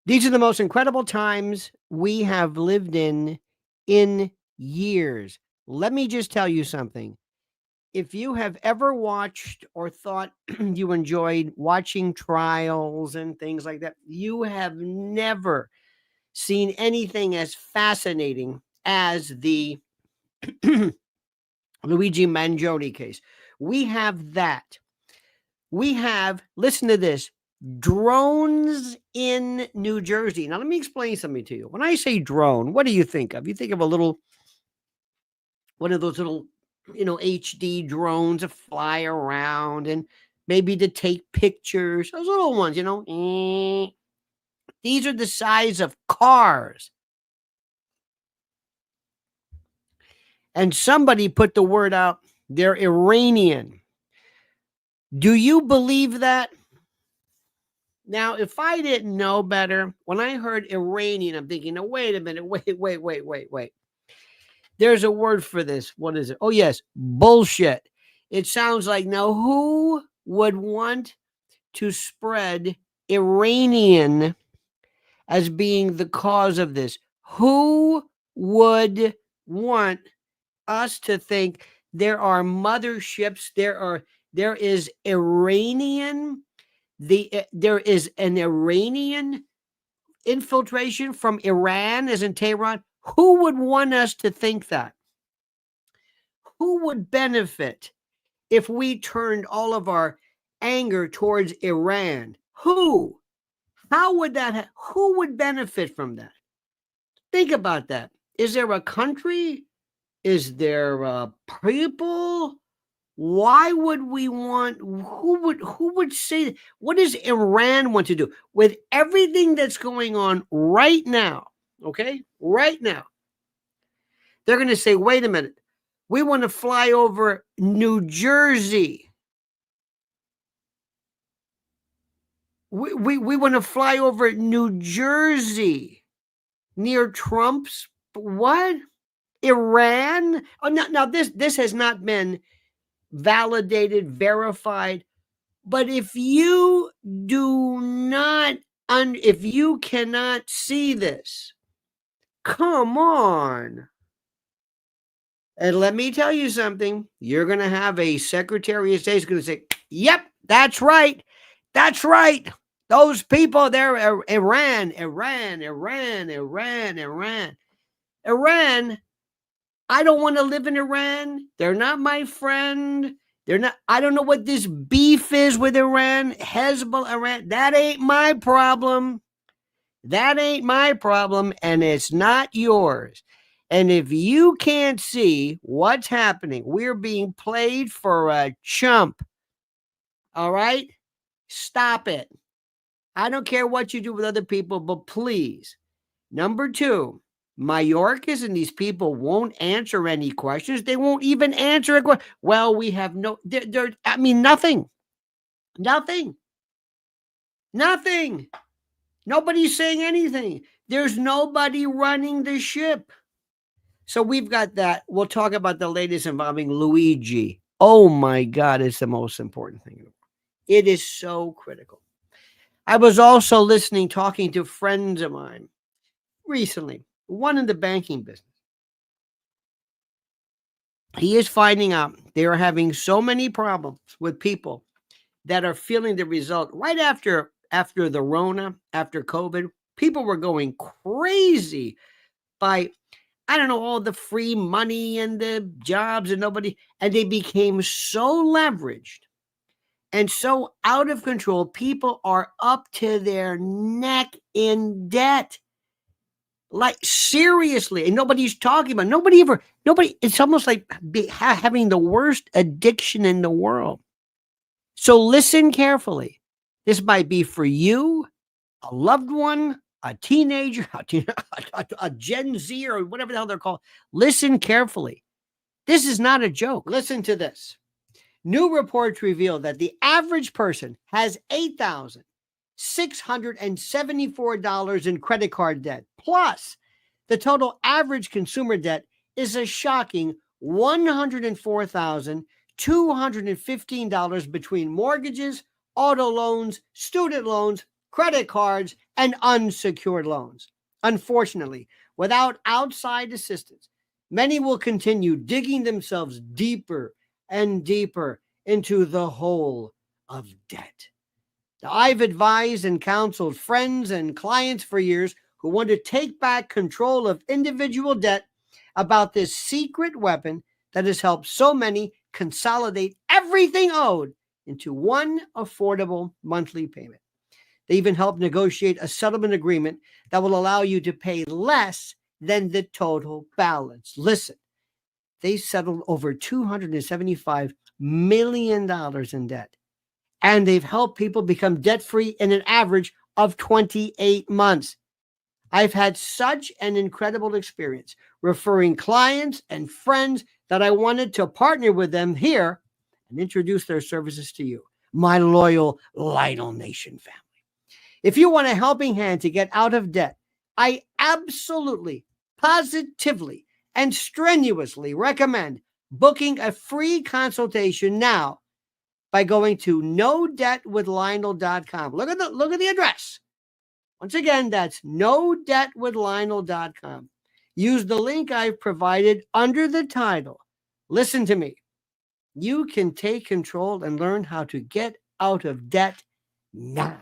These are the most incredible times we have lived in years. Let me just tell you something. If you have ever watched or thought you enjoyed watching trials and things like that, you have never seen anything as fascinating as the Luigi Mangione case. We have that. We have, listen to this, drones in New Jersey. Now, let me explain something to you. When I say drone, what do you think of? You think of one of those little, HD drones that fly around and maybe to take pictures. Those little ones, These are the size of cars. And somebody put the word out, they're Iranian. Do you believe that? Now, if I didn't know better, when I heard Iranian, I'm thinking, no, wait a minute, wait. There's a word for this. What is it? Oh, yes, bullshit. It sounds like, now who would want to spread Iranian as being the cause of this? Who would want us to think there are motherships, there is Iranian, there is an Iranian infiltration from Iran, as in Tehran? Who would want us to think that? Who would benefit if we turned all of our anger towards Iran? Who? How would that who would benefit from that? Think about that. Is there a country? Is there people? Why would we want, who would say, what does Iran want to do with everything that's going on right now? Okay, right now. They're going to say, wait a minute, we want to fly over New Jersey. We want to fly over New Jersey near Trump's, what? Iran? Oh, now this has not been validated, verified. But if you do not, if you cannot see this, come on. And let me tell you something. You're going to have a Secretary of State who's going to say, yep, that's right. That's right. Those people, they're Iran. I don't want to live in Iran. They're not my friend. I don't know what this beef is with Iran, Hezbollah, Iran. That ain't my problem. That ain't my problem, and it's not yours. And if you can't see what's happening, we're being played for a chump. All right? Stop it. I don't care what you do with other people, but please. Number two, Mayorkas and these people won't answer any questions. They won't even answer a question. Well, we have nothing. Nobody's saying anything. There's nobody running the ship. So we've got that. We'll talk about the latest involving Luigi. Oh my God, it's the most important thing. It is so critical. I was also talking to friends of mine recently, one in the banking business. He is finding out they are having so many problems with people that are feeling the result right after the Rona, after COVID. People were going crazy by, I don't know, all the free money and the jobs and they became so leveraged and so out of control. People are up to their neck in debt. Like, seriously, and nobody's talking about nobody. It's almost like having the worst addiction in the world. So listen carefully. This might be for you, a loved one, a teenager, a Gen Z, or whatever the hell they're called. Listen carefully. This is not a joke. Listen to this. New reports reveal that the average person has $8,674 in credit card debt. Plus, the total average consumer debt is a shocking $104,215 between mortgages, auto loans, student loans, credit cards, and unsecured loans. Unfortunately, without outside assistance, many will continue digging themselves deeper and deeper into the hole of debt. I've advised and counseled friends and clients for years who want to take back control of individual debt about this secret weapon that has helped so many consolidate everything owed into one affordable monthly payment. They even helped negotiate a settlement agreement that will allow you to pay less than the total balance. Listen, they settled over $275 million in debt, and they've helped people become debt-free in an average of 28 months. I've had such an incredible experience referring clients and friends that I wanted to partner with them here and introduce their services to you, my loyal Lionel Nation family. If you want a helping hand to get out of debt, I absolutely, positively, and strenuously recommend booking a free consultation now by going to nodebtwithlionel.com. Look at the address. Once again, that's nodebtwithlionel.com. Use the link I've provided under the title. Listen to me. You can take control and learn how to get out of debt now.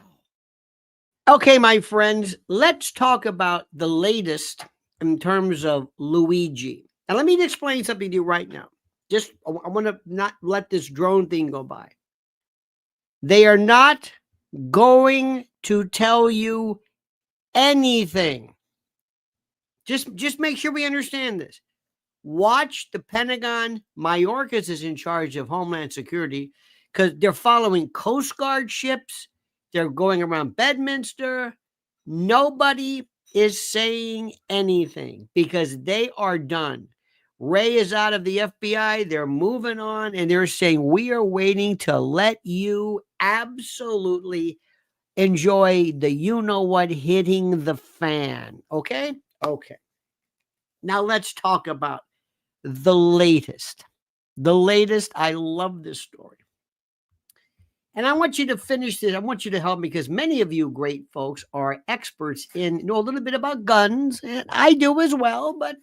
Okay, my friends, let's talk about the latest in terms of Luigi. And let me explain something to you right now. I want to not let this drone thing go by. They are not going to tell you anything. Just make sure we understand this. Watch the Pentagon. Mayorkas is in charge of Homeland Security because they're following Coast Guard ships. They're going around Bedminster. Nobody is saying anything because they are done. Ray is out of the FBI. They're moving on, and they're saying, we are waiting to let you absolutely enjoy the you-know-what hitting the fan. Okay? Okay. Now let's talk about the latest. The latest, I love this story. And I want you to finish this. I want you to help me because many of you great folks are experts know a little bit about guns. And I do as well, but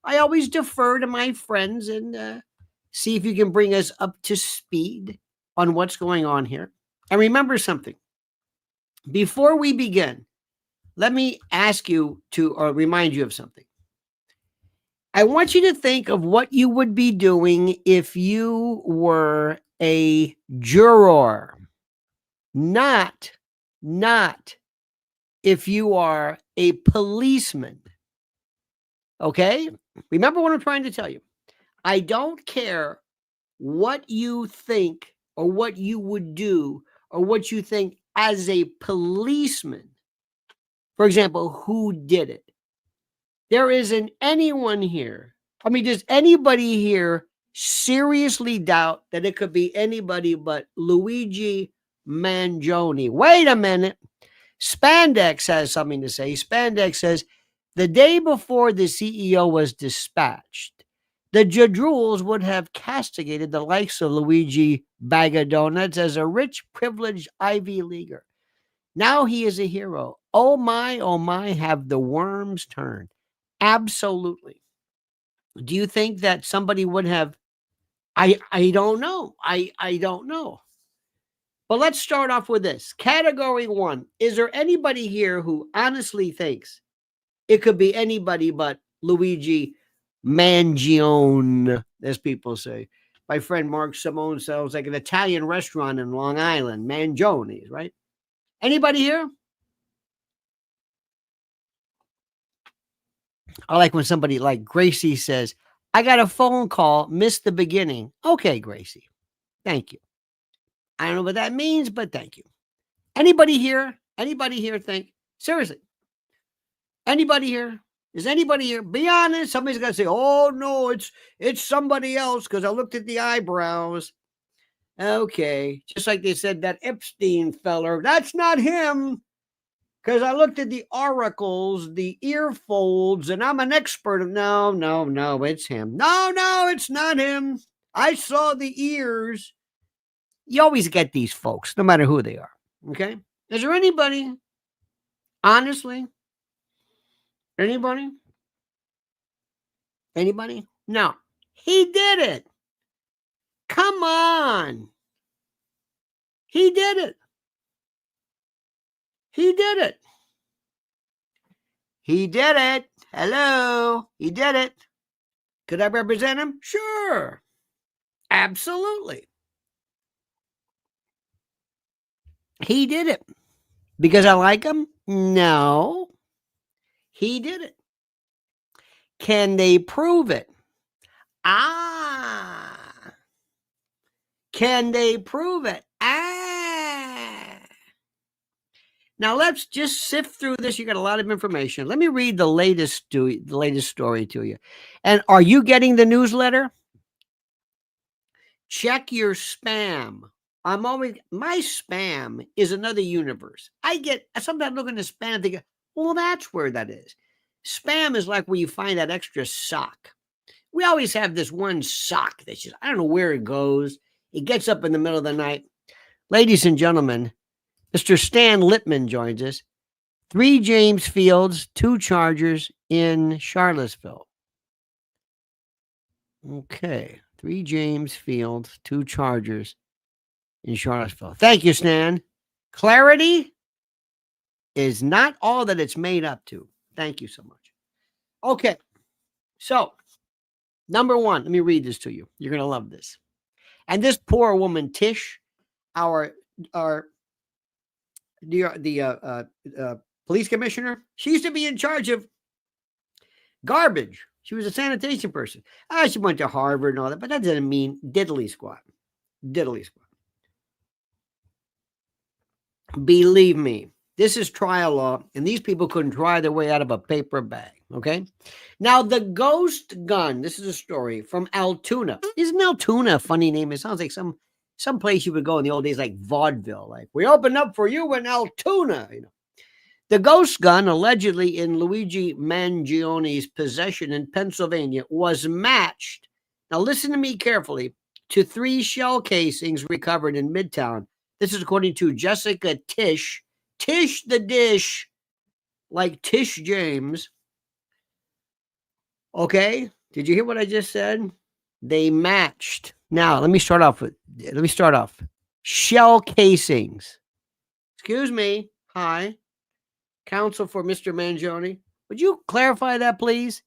I always defer to my friends and see if you can bring us up to speed on what's going on here. And remember something. Before we begin, let me ask you or remind you of something. I want you to think of what you would be doing if you were a juror, not if you are a policeman. Okay? Remember what I'm trying to tell you. I don't care what you think or what you would do or what you think as a policeman. For example, who did it? There isn't anyone here. I mean, does anybody here seriously doubt that it could be anybody but Luigi Mangione? Wait a minute. Spandex has something to say. Spandex says, the day before the CEO was dispatched, the Jadrules would have castigated the likes of Luigi Bag of Donuts as a rich, privileged Ivy Leaguer. Now he is a hero. Oh my, have the worms turned. Absolutely. Do you think that somebody would have? I don't know. I don't know. But let's start off with this. Category 1. Is there anybody here who honestly thinks it could be anybody but Luigi Mangione, as people say? My friend Mark Simone sells like an Italian restaurant in Long Island, Mangione's, right? Anybody here? I like when somebody like Gracie says, I got a phone call, missed the beginning. Okay, Gracie. Thank you. I don't know what that means, but thank you. Anybody here think, seriously, anybody here? Is anybody here? Be honest. Somebody's got to say, oh, no, it's somebody else because I looked at the eyebrows. Okay. Just like they said that Epstein feller, that's not him. Because I looked at the oracles, the ear folds, and I'm an expert. No, it's him. No, it's not him. I saw the ears. You always get these folks, no matter who they are. Okay? Is there anybody, honestly, anybody? No. He did it. Come on. He did it. He did it. He did it. Hello. He did it. Could I represent him? Sure. Absolutely. He did it. Because I like him? No. He did it. Can they prove it? Can they prove it? Now let's just sift through this. You got a lot of information. Let me read the latest story to you. And are you getting the newsletter? Check your spam. My spam is another universe. I sometimes look in the spam and think, well, that's where that is. Spam is like where you find that extra sock. We always have this one sock that's just, I don't know where it goes. It gets up in the middle of the night. Ladies and gentlemen, Mr. Stan Lippman joins us. 3 James Fields, 2 Chargers in Charlottesville. Okay. 3 James Fields, 2 Chargers in Charlottesville. Thank you, Stan. Clarity is not all that it's made up to. Thank you so much. Okay. So, number 1, let me read this to you. You're going to love this. And this poor woman, Tish, the police commissioner, she used to be in charge of garbage. She was a sanitation person. She went to Harvard and all that, but that doesn't mean diddly squat. Diddly squat. Believe me, this is trial law, and these people couldn't try their way out of a paper bag, okay? Now, the ghost gun, this is a story from Altoona. Isn't Altoona a funny name? It sounds like some place you would go in the old days, like vaudeville, like, we open up for you in Altoona, you know. The ghost gun, allegedly in Luigi Mangione's possession in Pennsylvania, was matched, now listen to me carefully, to 3 shell casings recovered in Midtown. This is according to Jessica Tish the Dish, like Tish James. Okay, did you hear what I just said? They matched. Now, let me start off. Shell casings. Excuse me. Hi. Counsel for Mr. Mangione. Would you clarify that, please?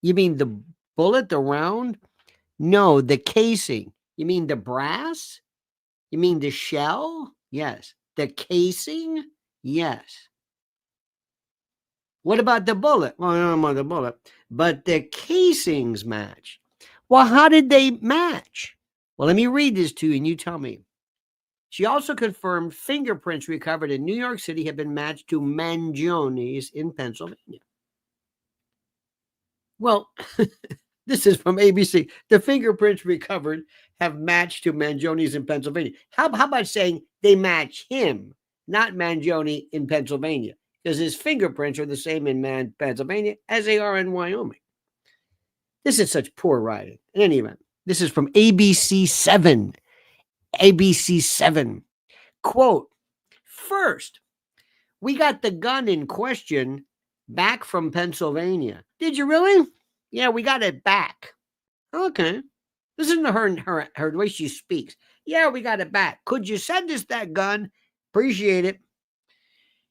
You mean the bullet, the round? No, the casing. You mean the brass? You mean the shell? Yes. The casing? Yes. What about the bullet? Well, I don't know the bullet, but the casings match. Well, how did they match? Well, let me read this to you and you tell me. She also confirmed fingerprints recovered in New York City have been matched to Mangione's in Pennsylvania. Well, this is from ABC. The fingerprints recovered have matched to Mangione's in Pennsylvania. How about saying they match him, not Mangione in Pennsylvania? Because his fingerprints are the same in Pennsylvania as they are in Wyoming. This is such poor writing. In any event, this is from ABC 7. ABC 7. Quote, first, we got the gun in question back from Pennsylvania. Did you really? Yeah, we got it back. Okay. This isn't her way she speaks. Yeah, we got it back. Could you send us that gun? Appreciate it.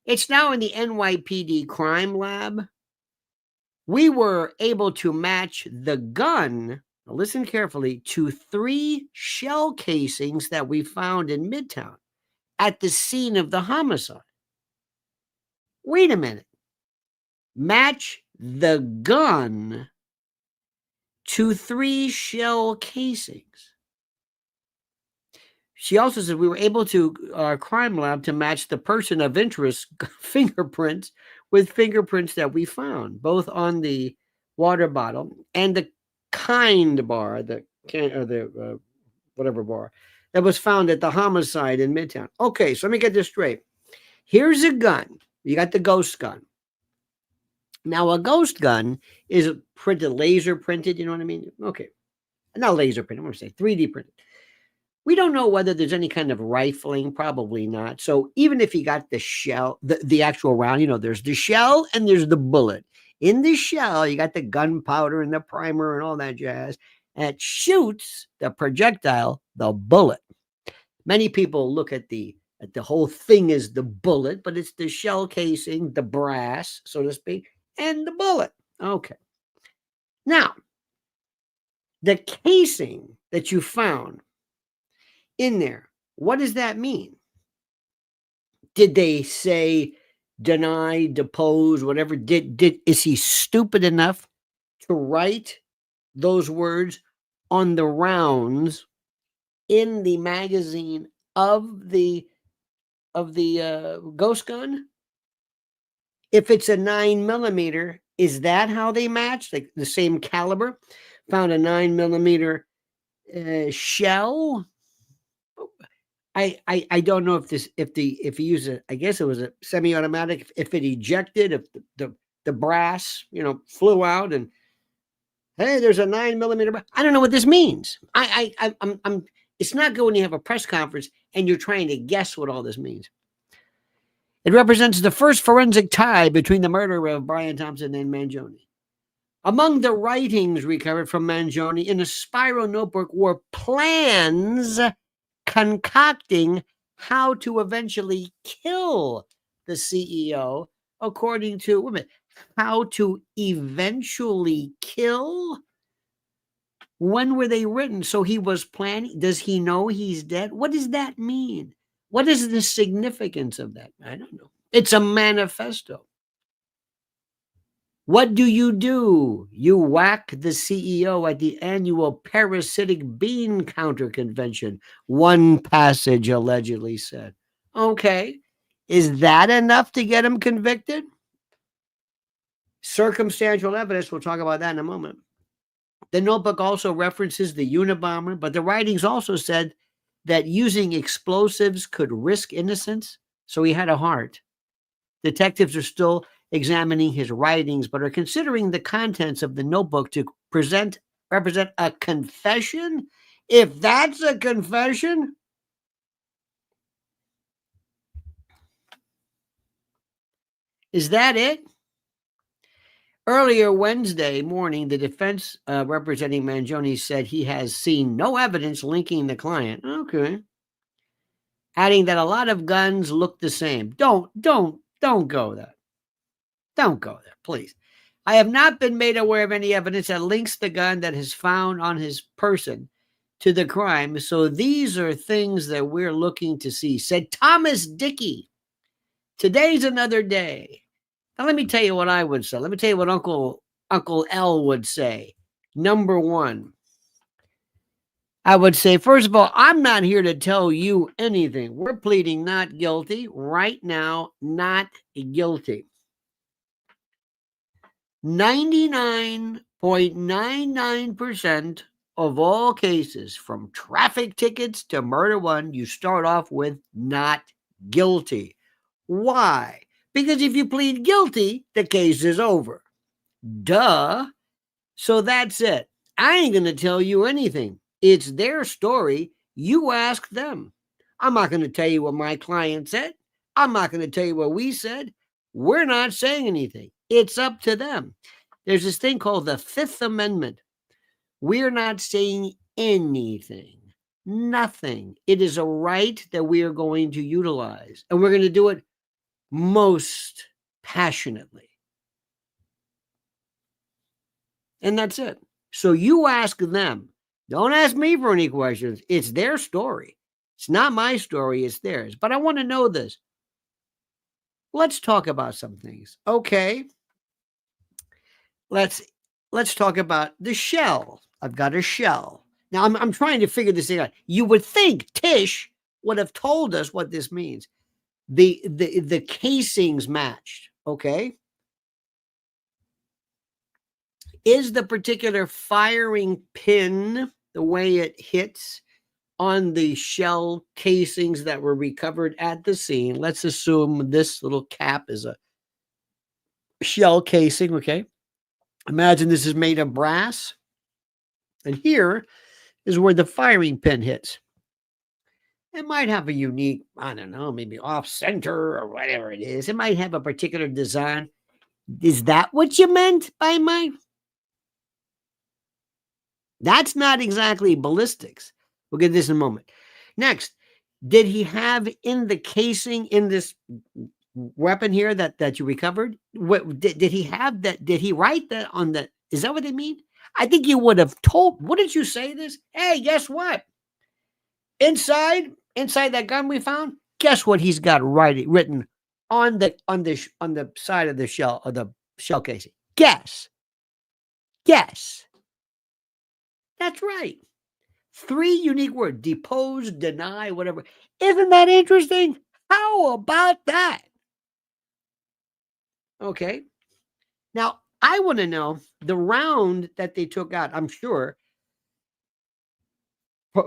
It's now in the NYPD crime lab. We were able to match the gun, listen carefully, to 3 shell casings that we found in Midtown at the scene of the homicide. Wait a minute. Match the gun to 3 shell casings. She also said we were able to, our crime lab, to match the person of interest fingerprints with fingerprints that we found, both on the water bottle and the kind bar, whatever bar, that was found at the homicide in Midtown. Okay, so let me get this straight. Here's a gun. You got the ghost gun. Now, a ghost gun is printed, laser printed, you know what I mean? Okay. Not laser printed, I'm going to say 3D printed. We don't know whether there's any kind of rifling, probably not. So even if you got the shell, the actual round, there's the shell and there's the bullet. In the shell, you got the gunpowder and the primer and all that jazz. And it shoots the projectile, the bullet. Many people look at the whole thing as the bullet, but it's the shell casing, the brass, so to speak, and the bullet. Okay. Now, the casing that you found in there, what does that mean? Did they say deny, depose, whatever? Is he stupid enough to write those words on the rounds in the magazine of the ghost gun? If it's a 9mm, is that how they match? Like the same caliber? Found a 9mm shell. I don't know if he used it. I guess it was a semi-automatic. If it ejected, if the brass flew out and hey, there's a 9mm. I don't know what this means. I'm. It's not good when you have a press conference and you're trying to guess what all this means. It represents the first forensic tie between the murder of Brian Thompson and Mangione. Among the writings recovered from Mangione in a spiral notebook were plans concocting how to eventually kill the CEO, according to how to eventually kill. When were they written? So he was planning. Does he know he's dead? What does that mean? What is the significance of that? I don't know. It's a manifesto. What do? You whack the CEO at the annual parasitic bean counter convention, one passage allegedly said. Okay. Is that enough to get him convicted? Circumstantial evidence, we'll talk about that in a moment. The notebook also references the Unabomber, but the writings also said that using explosives could risk innocence, so he had a heart. Detectives are still examining his writings, but are considering the contents of the notebook to represent a confession. If that's a confession, is that it? Earlier Wednesday morning, the defense representing Mangione said he has seen no evidence linking the client. Okay. Adding that a lot of guns look the same. Don't go there. Don't go there, please. I have not been made aware of any evidence that links the gun that is found on his person to the crime. So these are things that we're looking to see, said Thomas Dickey. Today's another day. Now, let me tell you what I would say. Let me tell you what Uncle L would say. Number one, I would say, first of all, I'm not here to tell you anything. We're pleading not guilty right now, not guilty. 99.99% of all cases, from traffic tickets to murder one, you start off with not guilty. Why? Because if you plead guilty, the case is over. Duh. So that's it. I ain't going to tell you anything. It's their story. You ask them. I'm not going to tell you what my client said. I'm not going to tell you what we said. We're not saying anything. It's up to them. There's this thing called the Fifth Amendment. We're not saying anything. Nothing. It is a right that we are going to utilize. And we're going to do it most passionately. And that's it. So you ask them. Don't ask me for any questions. It's their story. It's not my story. It's theirs. But I want to know this. Let's talk about some things. Okay. Let's talk about the shell. I've got a shell. Now I'm trying to figure this thing out. You would think Tish would have told us what this means. The casings matched. Okay. Is the particular firing pin, the way it hits on the shell casings that were recovered at the scene? Let's assume this little cap is a shell casing. Okay. Imagine this is made of brass. And here is where the firing pin hits. It might have a unique, I don't know, maybe off center or whatever it is. It might have a particular design. Is that what you meant by my? That's not exactly ballistics. We'll get this in a moment. Next, did he have in the casing in this weapon here that you recovered? What did he have that? Did he write that on the? Is that what they mean? I think you would have told. What did you say this? Hey, guess what? Inside that gun we found, guess what he's got written on the side of the shell casing. Guess. That's right. 3 unique words: depose, deny, whatever. Isn't that interesting? How about that? Okay. Now I want to know the round that they took out. I'm sure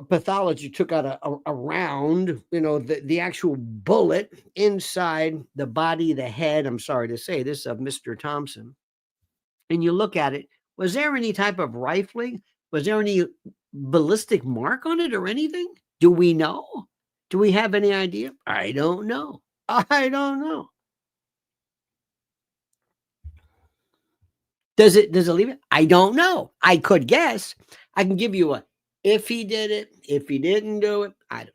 pathology took out a round, the actual bullet inside the body, the head, I'm sorry to say this, of Mr. Thompson. And you look at it, was there any type of rifling? Was there any ballistic mark on it or anything? Do we know? Do we have any idea? I don't know. Does it leave it? I don't know. I could guess. I can give you a if he did it, if he didn't do it, I don't know.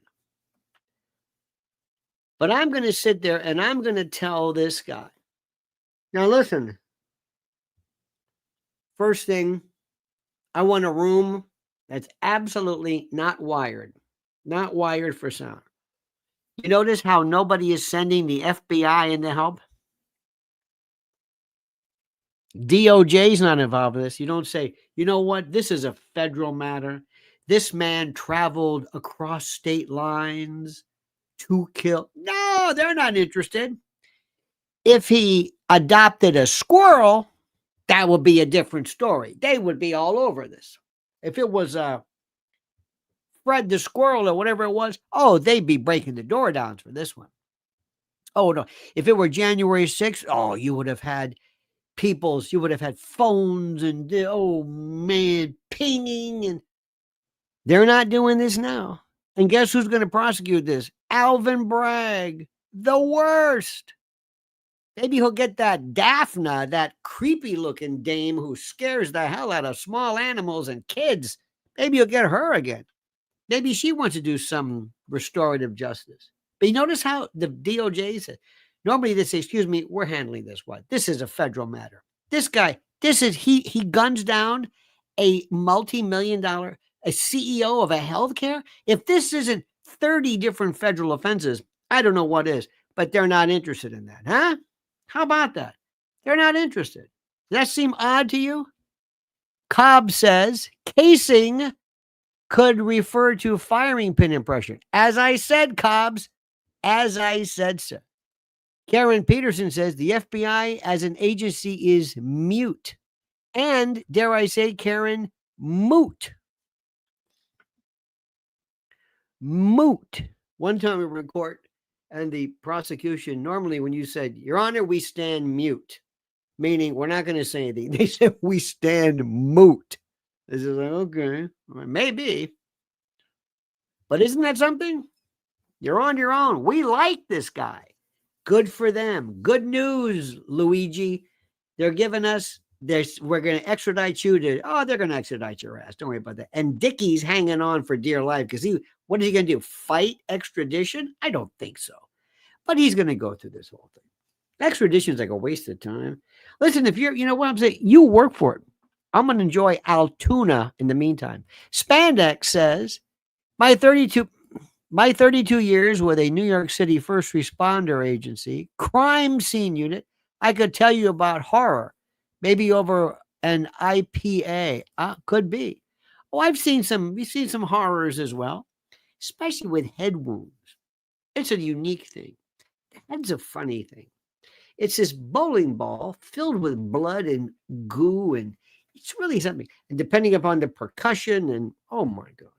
But I'm going to sit there and I'm going to tell this guy. Now listen. First thing, I want a room that's absolutely not wired for sound. You notice how nobody is sending the FBI in to help? DOJ is not involved in this. You don't say, you know what? This is a federal matter. This man traveled across state lines to kill. No, they're not interested. If he adopted a squirrel, that would be a different story. They would be all over this. If it was Fred the squirrel or whatever it was, they'd be breaking the door down for this one. Oh, no. If it were January 6th, you would have had you would have had phones and, pinging. And they're not doing this now. And guess who's going to prosecute this? Alvin Bragg, the worst. Maybe he'll get that Daphne, that creepy looking dame who scares the hell out of small animals and kids. Maybe he'll get her again. Maybe she wants to do some restorative justice. But you notice how the DOJ said, normally they say, excuse me, we're handling this one. This is a federal matter. This guy, he guns down a multi-million-dollar, a CEO of a healthcare. If this isn't 30 different federal offenses, I don't know what is, but they're not interested in that, huh? How about that? They're not interested. Does that seem odd to you? Cobb says casing could refer to firing pin impression. As I said, Cobbs, as I said, sir. Karen Peterson says the FBI as an agency is mute. And, dare I say, Karen, moot. Moot. One time we were in court, and the prosecution, normally when you said, Your Honor, we stand mute, meaning we're not going to say anything. They said, we stand moot. This is like, okay, maybe. But isn't that something? You're on your own. We like this guy. Good for them. Good news, Luigi. They're giving us this. We're going to extradite you to, they're going to extradite your ass. Don't worry about that. And Dickie's hanging on for dear life because what is he going to do? Fight extradition? I don't think so. But he's going to go through this whole thing. Extradition is like a waste of time. Listen, if you know what I'm saying, you work for it. I'm going to enjoy Altoona in the meantime. Spandex says, my 32 years with a New York City first responder agency, crime scene unit, I could tell you about horror, maybe over an IPA. Could be. We've seen some horrors as well, especially with head wounds. It's a unique thing. The head's a funny thing. It's this bowling ball filled with blood and goo, and it's really something. And depending upon the percussion, and oh my God,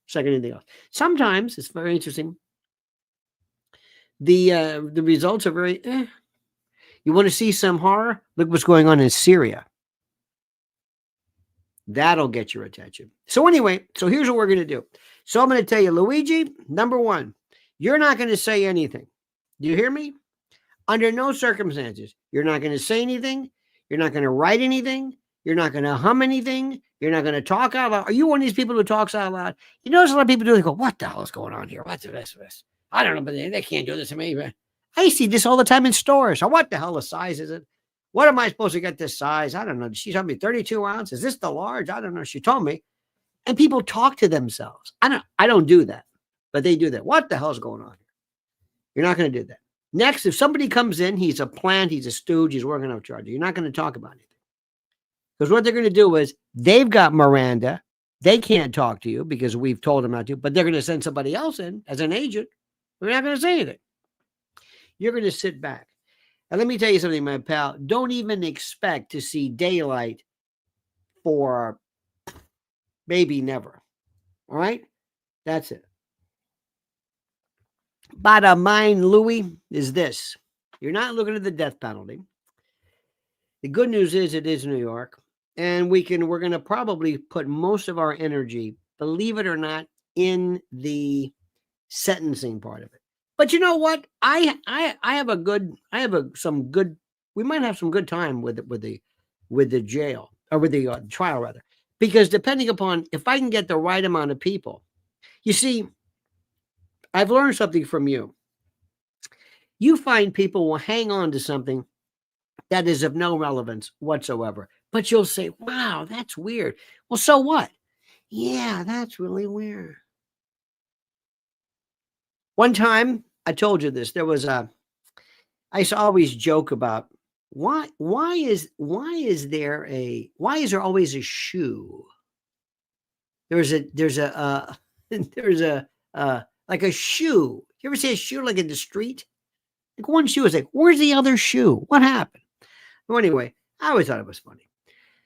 second anything else. Sometimes it's very interesting. The results are very. You want to see some horror? Look what's going on in Syria. That'll get your attention. So anyway, here's what we're going to do. So I'm going to tell you, Luigi, number one, you're not going to say anything. Do you hear me? Under no circumstances, you're not going to say anything. You're not going to write anything. You're not going to hum anything. You're not going to talk out loud. Are you one of these people who talks out loud? You notice a lot of people do. They go, what the hell is going on here? What's this? I don't know, but they can't do this to me. I see this all the time in stores. So what the hell the size is it? What am I supposed to get this size? I don't know. She told me 32 ounces. Is this the large? I don't know. She told me. And people talk to themselves. I don't do that, but they do that. What the hell is going on here? You're not going to do that. Next, if somebody comes in, he's a plant, he's a stooge, he's working off charges. You're not going to talk about anything. Because what they're going to do is they've got Miranda. They can't talk to you because we've told them not to, but they're going to send somebody else in as an agent. We're not going to say anything. You're going to sit back. And let me tell you something, my pal. Don't even expect to see daylight for maybe never. All right? That's it. Bottom line, Louis, is this. You're not looking at the death penalty. The good news is it is New York. And we're going to probably put most of our energy, believe it or not, in the sentencing part of it. But you know what? We might have some good time with the jail, or with the trial rather, because depending upon if I can get the right amount of people. You see, I've learned something from you. You find people will hang on to something that is of no relevance whatsoever. But you'll say, wow, that's weird. Well, so what? Yeah, that's really weird. One time, I told you this. I used to always joke about why is there always a shoe? There's a like a shoe. You ever see a shoe like in the street? Like one shoe is like, where's the other shoe? What happened? Well, anyway, I always thought it was funny.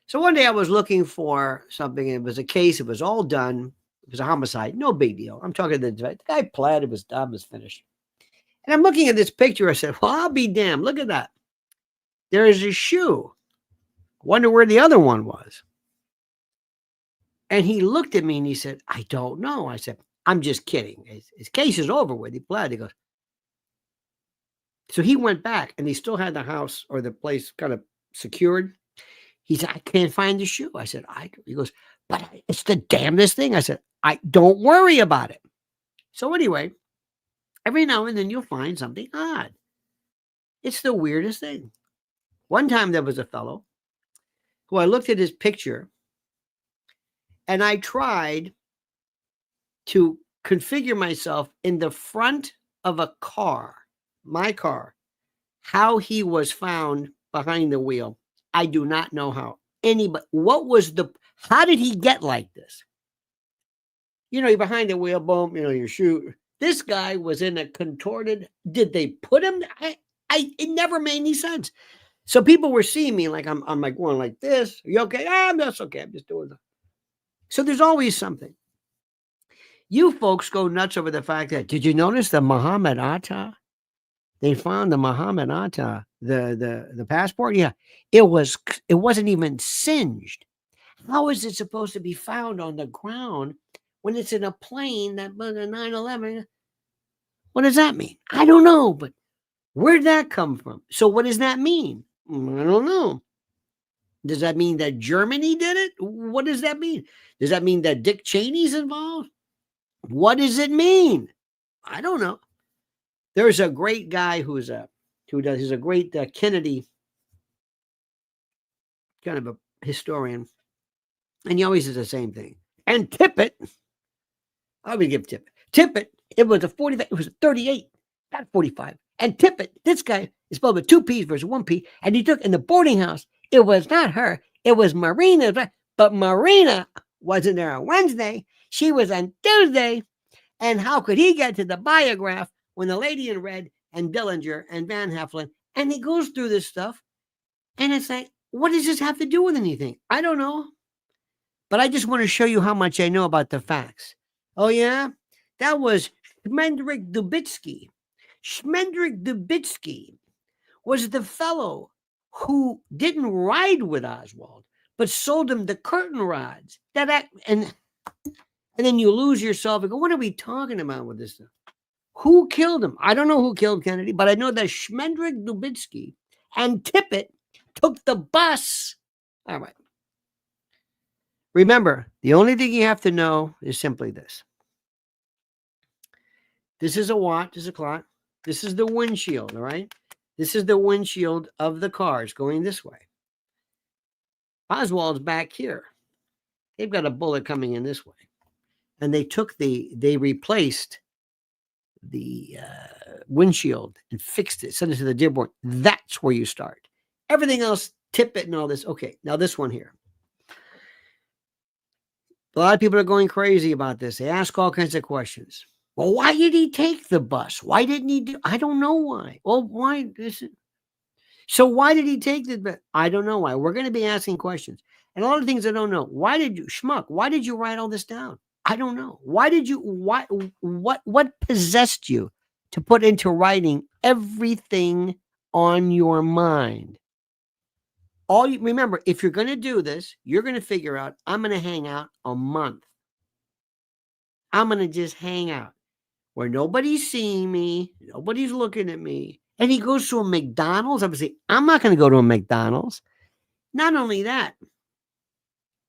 So one day I was looking for something. And it was a case. It was all done. It was a homicide. No big deal. I'm talking to the guy pled. It was done. It was finished. And I'm looking at this picture. I said, well, I'll be damned. Look at that. There is a shoe. Wonder where the other one was. And he looked at me and he said, I don't know. I said, I'm just kidding. His case is over with. He pled. He goes. So he went back and he still had the house or the place kind of secured. He said, I can't find the shoe. I said, he goes, but it's the damnedest thing. I said, don't worry about it. So anyway, every now and then you'll find something odd. It's the weirdest thing. One time there was a fellow who I looked at his picture and I tried to configure myself in the front of a car, my car, how he was found behind the wheel. I do not know how. How did he get like this? You're behind the wheel, boom, your shoe. This guy was in a contorted, did they put him? It never made any sense. So people were seeing me like I'm like going like this. Are you okay? That's okay. I'm just doing that. So there's always something. You folks go nuts over the fact that, did you notice the Muhammad Atta? They found the Muhammad Atta, the passport. Yeah, it wasn't even singed. How is it supposed to be found on the ground when it's in a plane that was a 9/11? What does that mean? I don't know, but where did that come from? So what does that mean? I don't know. Does that mean that Germany did it? What does that mean? Does that mean that Dick Cheney's involved? What does it mean? I don't know. There's a great guy he's a great Kennedy kind of a historian, and he always says the same thing. And Tippett, I would give Tippett, it was a 45, it was a 38, not 45. And Tippett, this guy is spelled with 2 P's versus 1 P, and he took in the boarding house. It was not her, it was Marina, but Marina wasn't there on Wednesday. She was on Tuesday. And how could he get to the biograph when the lady in red and Dillinger and Van Heflin, and he goes through this stuff, and it's like, what does this have to do with anything? I don't know. But I just want to show you how much I know about the facts. Oh, yeah? That was Schmendrick Dubitsky. Schmendrick Dubitsky was the fellow who didn't ride with Oswald, but sold him the curtain rods. And And then you lose yourself and go, what are we talking about with this stuff? Who killed him? I don't know who killed Kennedy, but I know that Schmendrick Dubitsky and Tippit took the bus. All right. Remember, the only thing you have to know is simply this. This is a watch, this is a clock. This is the windshield, all right? This is the windshield of the cars going this way. Oswald's back here. They've got a bullet coming in this way. And they replaced the windshield and fixed it, sent it to the Dearborn. That's where you start. Everything else, Tippit and all this. Okay, now this one here. A lot of people are going crazy about this. They ask all kinds of questions. Well, why did he take the bus? Why didn't he do? I don't know why. Well, why? So why did he take the bus? I don't know why. We're going to be asking questions. And a lot of things I don't know. Why did you, Schmuck, why did you write all this down? I don't know. Why did you, what possessed you to put into writing everything on your mind? Remember, if you're going to do this, you're going to figure out, I'm going to hang out a month. I'm going to just hang out where nobody's seeing me, nobody's looking at me. And he goes to a McDonald's. I'm going to say, I'm not going to go to a McDonald's. Not only that,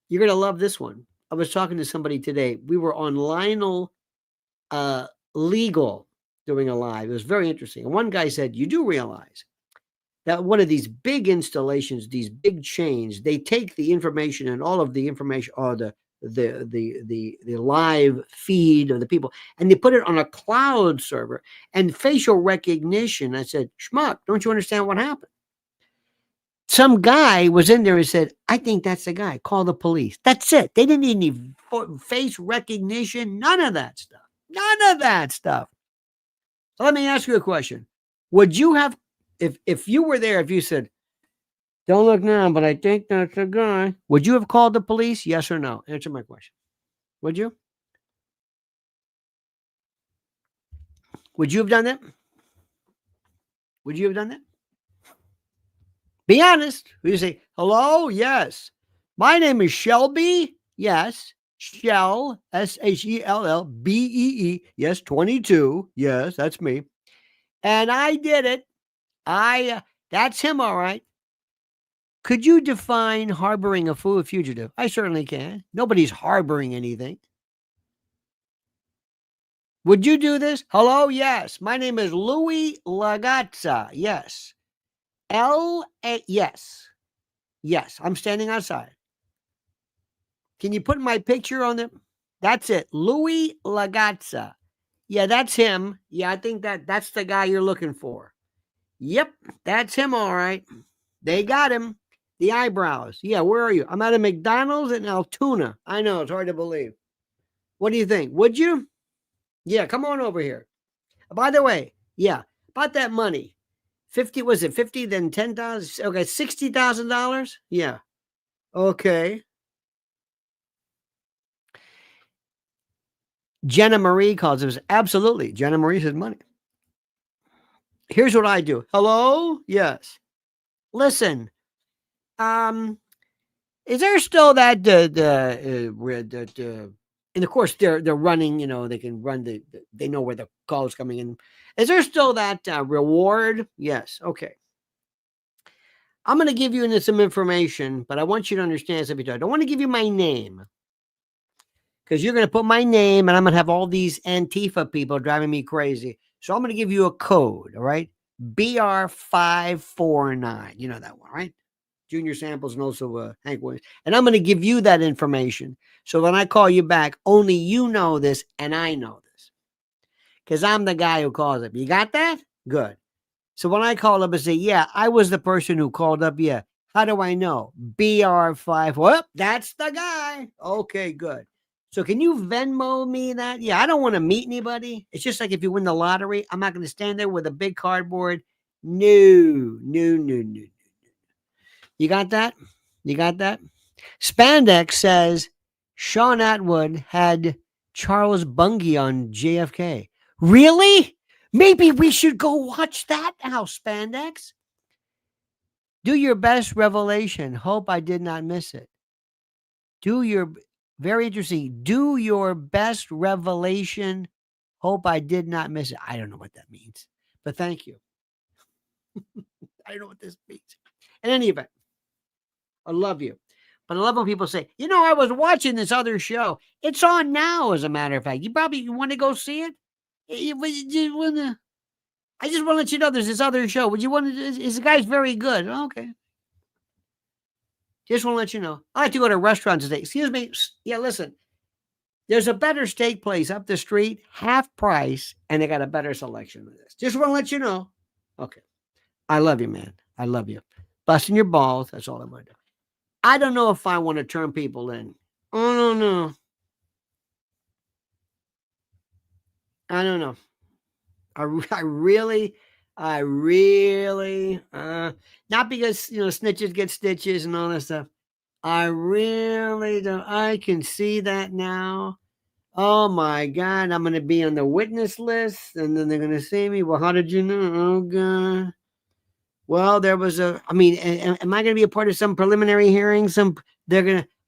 you're going to love this one. I was talking to somebody today. We were on Lionel Legal doing a live. It was very interesting. And one guy said, you do realize that one of these big installations, these big chains, they take the information and all of the information, or the live feed of the people, and they put it on a cloud server and facial recognition. I said, Schmuck, don't you understand what happened? Some guy was in there and said, I think that's the guy. Call the police. That's it. They didn't need any face recognition. None of that stuff. None of that stuff. So let me ask you a question. Would you have, if you were there, if you said, don't look now, but I think that's the guy, would you have called the police? Yes or no? Answer my question. Would you? Would you have done that? Would you have done that? Be honest. Would you say, hello? Yes. My name is Shelby. Yes. Chell, Shellbee. Yes, 22. Yes, that's me. And I did it. That's him, all right. Could you define harboring a fugitive? I certainly can. Nobody's harboring anything. Would you do this? Hello? Yes. My name is Louis Lagazza. Yes. Yes. Yes. I'm standing outside. Can you put my picture on there? That's it. Louis Lagazza. Yeah, that's him. Yeah, I think that's the guy you're looking for. Yep, that's him, all right. They got him. The eyebrows. Yeah, where are you? I'm at a McDonald's in Altoona. I know, it's hard to believe. What do you think? Would you? Yeah, come on over here. By the way, yeah, about that money. 50, was it 50, then 10,000? Okay, $60,000? Yeah. Okay. Jenna Marie calls us. Absolutely. Jenna Marie says money. Here's what I do. Hello? Yes. Listen. Is there still that and of course they're running, they can run they know where the call is coming in. Is there still that reward? Yes. Okay. I'm going to give you some information, but I want you to understand something. I don't want to give you my name because you're going to put my name and I'm going to have all these Antifa people driving me crazy. So I'm going to give you a code. All right. BR549. You know that one, right? Junior Samples and also Hank Williams. And I'm going to give you that information. So when I call you back, only you know this and I know this. Because I'm the guy who calls up. You got that? Good. So when I call up and say, yeah, I was the person who called up. Yeah. How do I know? BR5. Well, that's the guy. Okay, good. So can you Venmo me that? Yeah, I don't want to meet anybody. It's just like if you win the lottery, I'm not going to stand there with a big cardboard. No. You got that? You got that? Spandex says Sean Atwood had Charles Bungay on JFK. Really? Maybe we should go watch that now, Spandex. Do your best revelation. Hope I did not miss it. Very interesting. Do your best revelation. Hope I did not miss it. I don't know what that means, but thank you. I don't know what this means. In any event, I love you. But I love when people say, I was watching this other show. It's on now, as a matter of fact. You want to go see it? I just want to let you know there's this other show. Would you want to? Is the guy's very good? Okay. Just want to let you know. I like to go to restaurants today. Excuse me. Yeah, listen. There's a better steak place up the street, half price, and they got a better selection of this. Just want to let you know. Okay. I love you, man. I love you. Busting your balls. That's all I want to do. I don't know if I want to turn people in. Oh, no. I don't know. I really, not because, snitches get stitches and all that stuff. I really don't. I can see that now. Oh my God, I'm going to be on the witness list and then they're going to see me. Well, how did you know? Oh God. Well, there was am I going to be a part of some preliminary hearing? I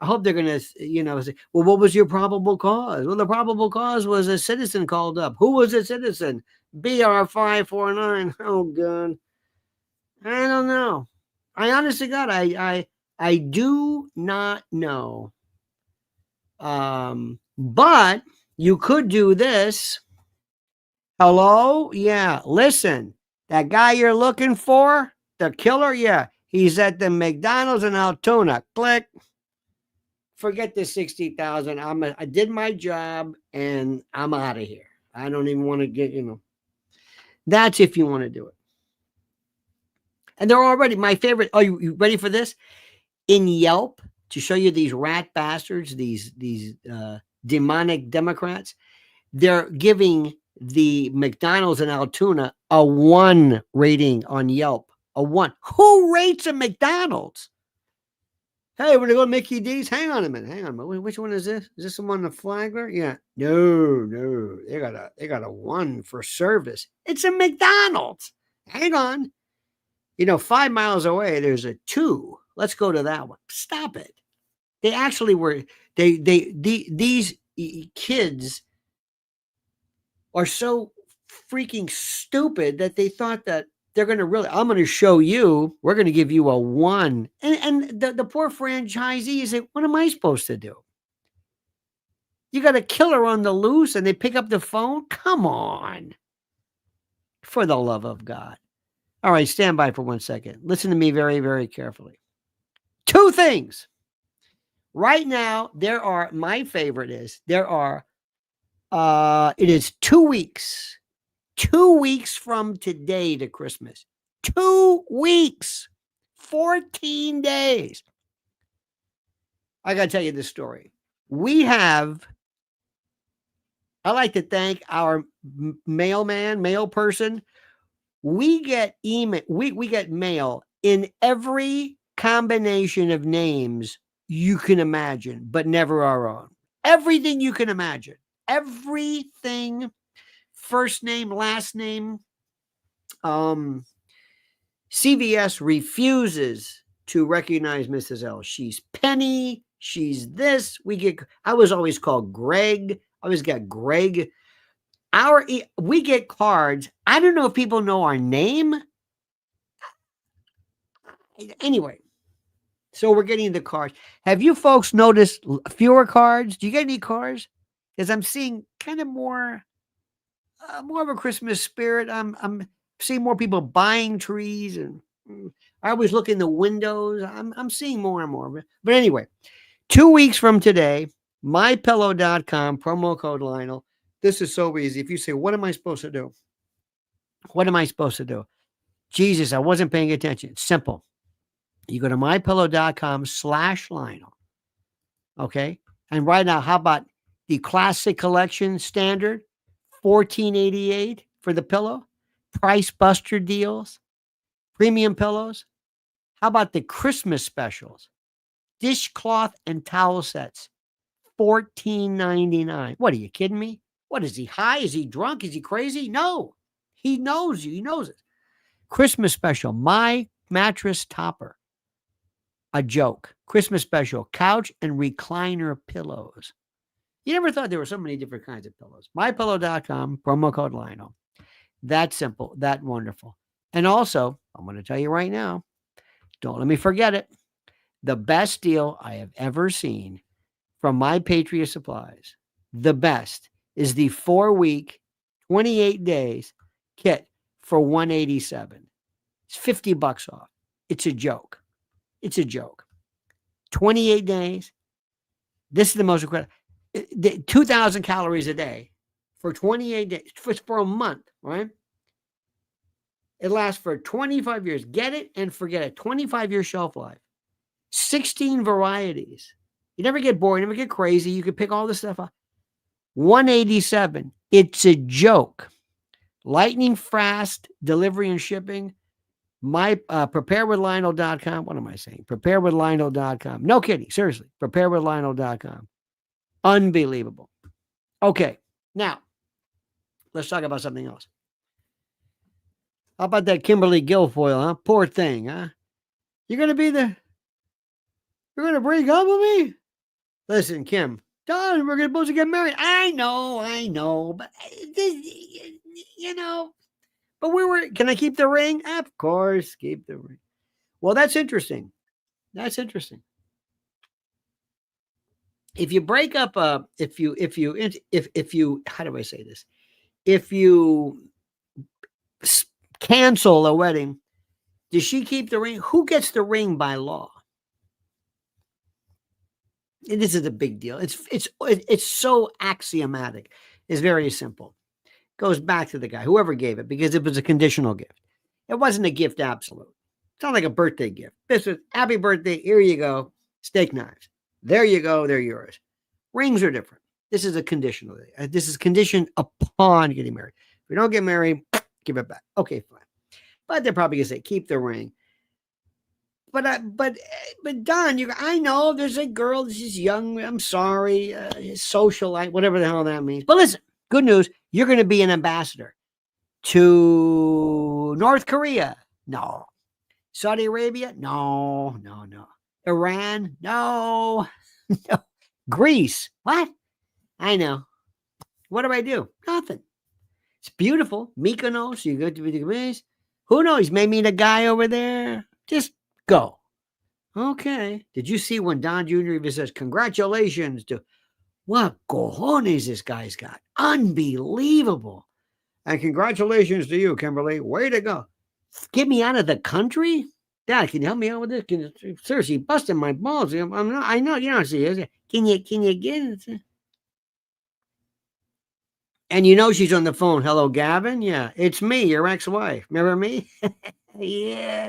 hope they're going to, say, well, what was your probable cause? Well, the probable cause was a citizen called up. Who was a citizen? BR549. Oh God. I don't know. I honestly, God, I do not know. But you could do this. Hello? Yeah. Listen, that guy you're looking for, the killer, yeah, he's at the McDonald's in Altoona. Click. Forget the 60,000. I did my job and I'm out of here. I don't even want to get, That's if you want to do it. And they're already my favorite. Oh, you ready for this? In Yelp, to show you these rat bastards, these demonic Democrats, they're giving the McDonald's in Altoona a 1 rating on Yelp. A 1. Who rates a McDonald's? Hey, we're going to go to Mickey D's. Hang on a minute. Which one is this? Is this the one, the Flagler? Yeah. No. They got a 1 for service. It's a McDonald's. Hang on. 5 miles away, there's a 2. Let's go to that one. Stop it. They actually were, these kids are so freaking stupid that they thought that they're going to I'm going to show you, we're going to give you a 1. And the poor franchisee is like, what am I supposed to do? You got a killer on the loose and they pick up the phone? Come on. For the love of God. All right, stand by for 1 second. Listen to me very, very carefully. 2 things. Right now, my favorite is, it is 2 weeks. 2 weeks from today to Christmas. 2 weeks. 14 days. I got to tell you this story. I like to thank our mail person. We get email, we get mail in every combination of names you can imagine, but never our own. Everything you can imagine. Everything. First name, last name. CVS refuses to recognize Mrs. L. She's Penny. She's this. I was always called Greg. I always got Greg. We get cards. I don't know if people know our name. Anyway, so we're getting the cards. Have you folks noticed fewer cards? Do you get any cards? Because I'm seeing kind of more of a Christmas spirit. I'm seeing more people buying trees, and I always look in the windows. I'm seeing more and more. But anyway, 2 weeks from today, mypillow.com, promo code Lionel. This is so easy. If you say, what am I supposed to do? What am I supposed to do? Jesus, I wasn't paying attention. It's simple. You go to mypillow.com/Lionel. Okay. And right now, how about the classic collection standard? $14.88 for the pillow. Price buster deals. Premium pillows. How about the Christmas specials? Dishcloth and towel sets. $14.99. What, are you kidding me? What, is he high? Is he drunk? Is he crazy? No. He knows you. He knows it. Christmas special. My mattress topper. a joke. Christmas special, couch and recliner pillows. You never thought there were so many different kinds of pillows. MyPillow.com, promo code Lionel. That simple, that wonderful. And also, I'm going to tell you right now, don't let me forget it. The best deal I have ever seen from My Patriot Supplies, the best, is the 4-week, 28 days kit for $187. It's $50 off. It's a joke. It's a joke. 28 days. This is the most incredible. 2,000 calories a day for 28 days. For a month, right? It lasts for 25 years. Get it and forget it. 25-year shelf life. 16 varieties. You never get bored. You never get crazy. You can pick all this stuff up. $187. It's a joke. Lightning fast delivery and shipping. My preparewithlionel.com. What am I saying? Preparewithlionel.com. No kidding. Seriously. Preparewithlionel.com. Unbelievable. Okay. Now, let's talk about something else. How about that Kimberly Guilfoyle, huh? Poor thing, huh? You're going to break up with me? Listen, Kim, Don, we're supposed to get married. I know, but but can I keep the ring? Of course, keep the ring. Well, that's interesting. That's interesting. If you break up, if you, how do I say this? If you cancel a wedding, does she keep the ring? Who gets the ring by law? This is a big deal. It's so axiomatic. It's very simple. Goes back to the guy, whoever gave it, because it was a conditional gift. It wasn't a gift absolute. It's not like a birthday gift. This was happy birthday. Here you go. Steak knives. There you go. They're yours. Rings are different. This is a conditional. This is conditioned upon getting married. If you don't get married, give it back. Okay, fine. But they're probably gonna say keep the ring. But Don, I know there's a girl. She's young. I'm sorry, socialite, whatever the hell that means. But listen, good news. You're going to be an ambassador to North Korea. No. Saudi Arabia. No. Iran. No. No. Greece. What? I know. What do I do? Nothing. It's beautiful. Mykonos. You go to the Greece. Who knows? Maybe a guy over there. Just go. Okay. Did you see when Don Jr. even says, congratulations to what cojones this guy's got? Unbelievable. And congratulations to you, Kimberly. Way to go. Get me out of the country? Dad, can you help me out with this? Can you, seriously, busting my balls. I know you don't see it. Can you get it? And you know she's on the phone. Hello, Gavin? Yeah, it's me, your ex-wife. Remember me? Yeah,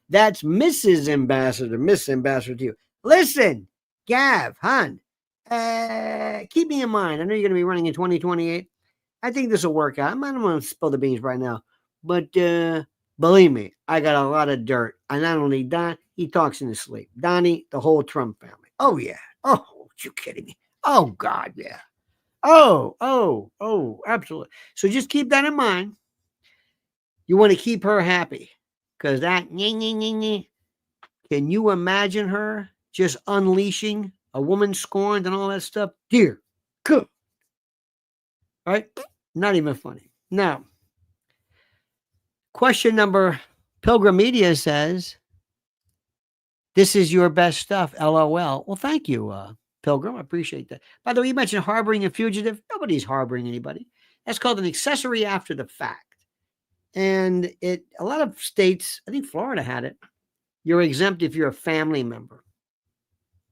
that's Mrs. Ambassador, Miss Ambassador to you. Listen, Gav, hon, keep me in mind. I know you're going to be running in 2028. I think this will work out. I'm not going to spill the beans right now. But believe me, I got a lot of dirt. And not only Don, he talks in his sleep. Donnie, the whole Trump family. Oh, yeah. Oh, you kidding me? Oh, God, yeah. Oh, absolutely. So just keep that in mind. You want to keep her happy. Because that, can you imagine her just unleashing a woman scorned and all that stuff? Dear God. All right? Not even funny. Now, question number, Pilgrim Media says, this is your best stuff, LOL. Well, thank you, Pilgrim. I appreciate that. By the way, you mentioned harboring a fugitive. Nobody's harboring anybody. That's called an accessory after the fact. And a lot of states, I think Florida had it. You're exempt if you're a family member,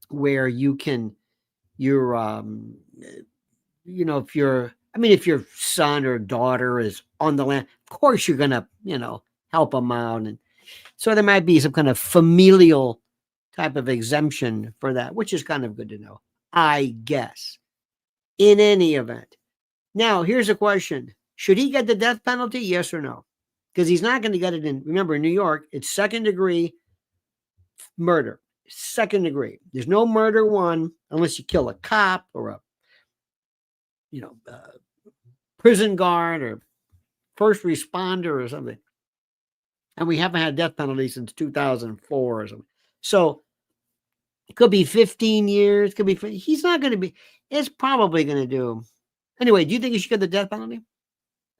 where if your son or daughter is on the land, of course you're gonna, help them out, and so there might be some kind of familial type of exemption for that, which is kind of good to know, I guess. In any event, now here's a question: should he get the death penalty? Yes or no? Because he's not going to get it remember, in New York, it's second-degree murder. Second degree. There's no murder one unless you kill a cop or a prison guard or first responder or something. And we haven't had death penalty since 2004 or something. So it could be 15 years, could be, he's not going to be, it's probably going to do. Anyway, do you think he should get the death penalty?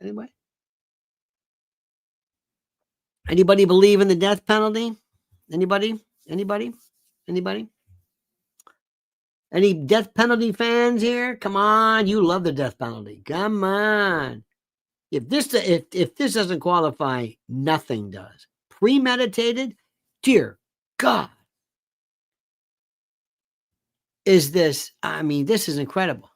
Anyway, anybody believe in the death penalty? Anybody? Anybody? Anybody? Any death penalty fans here? Come on, you love the death penalty. Come on. If this doesn't qualify, nothing does. Premeditated, dear God. Is this, I mean, this is incredible.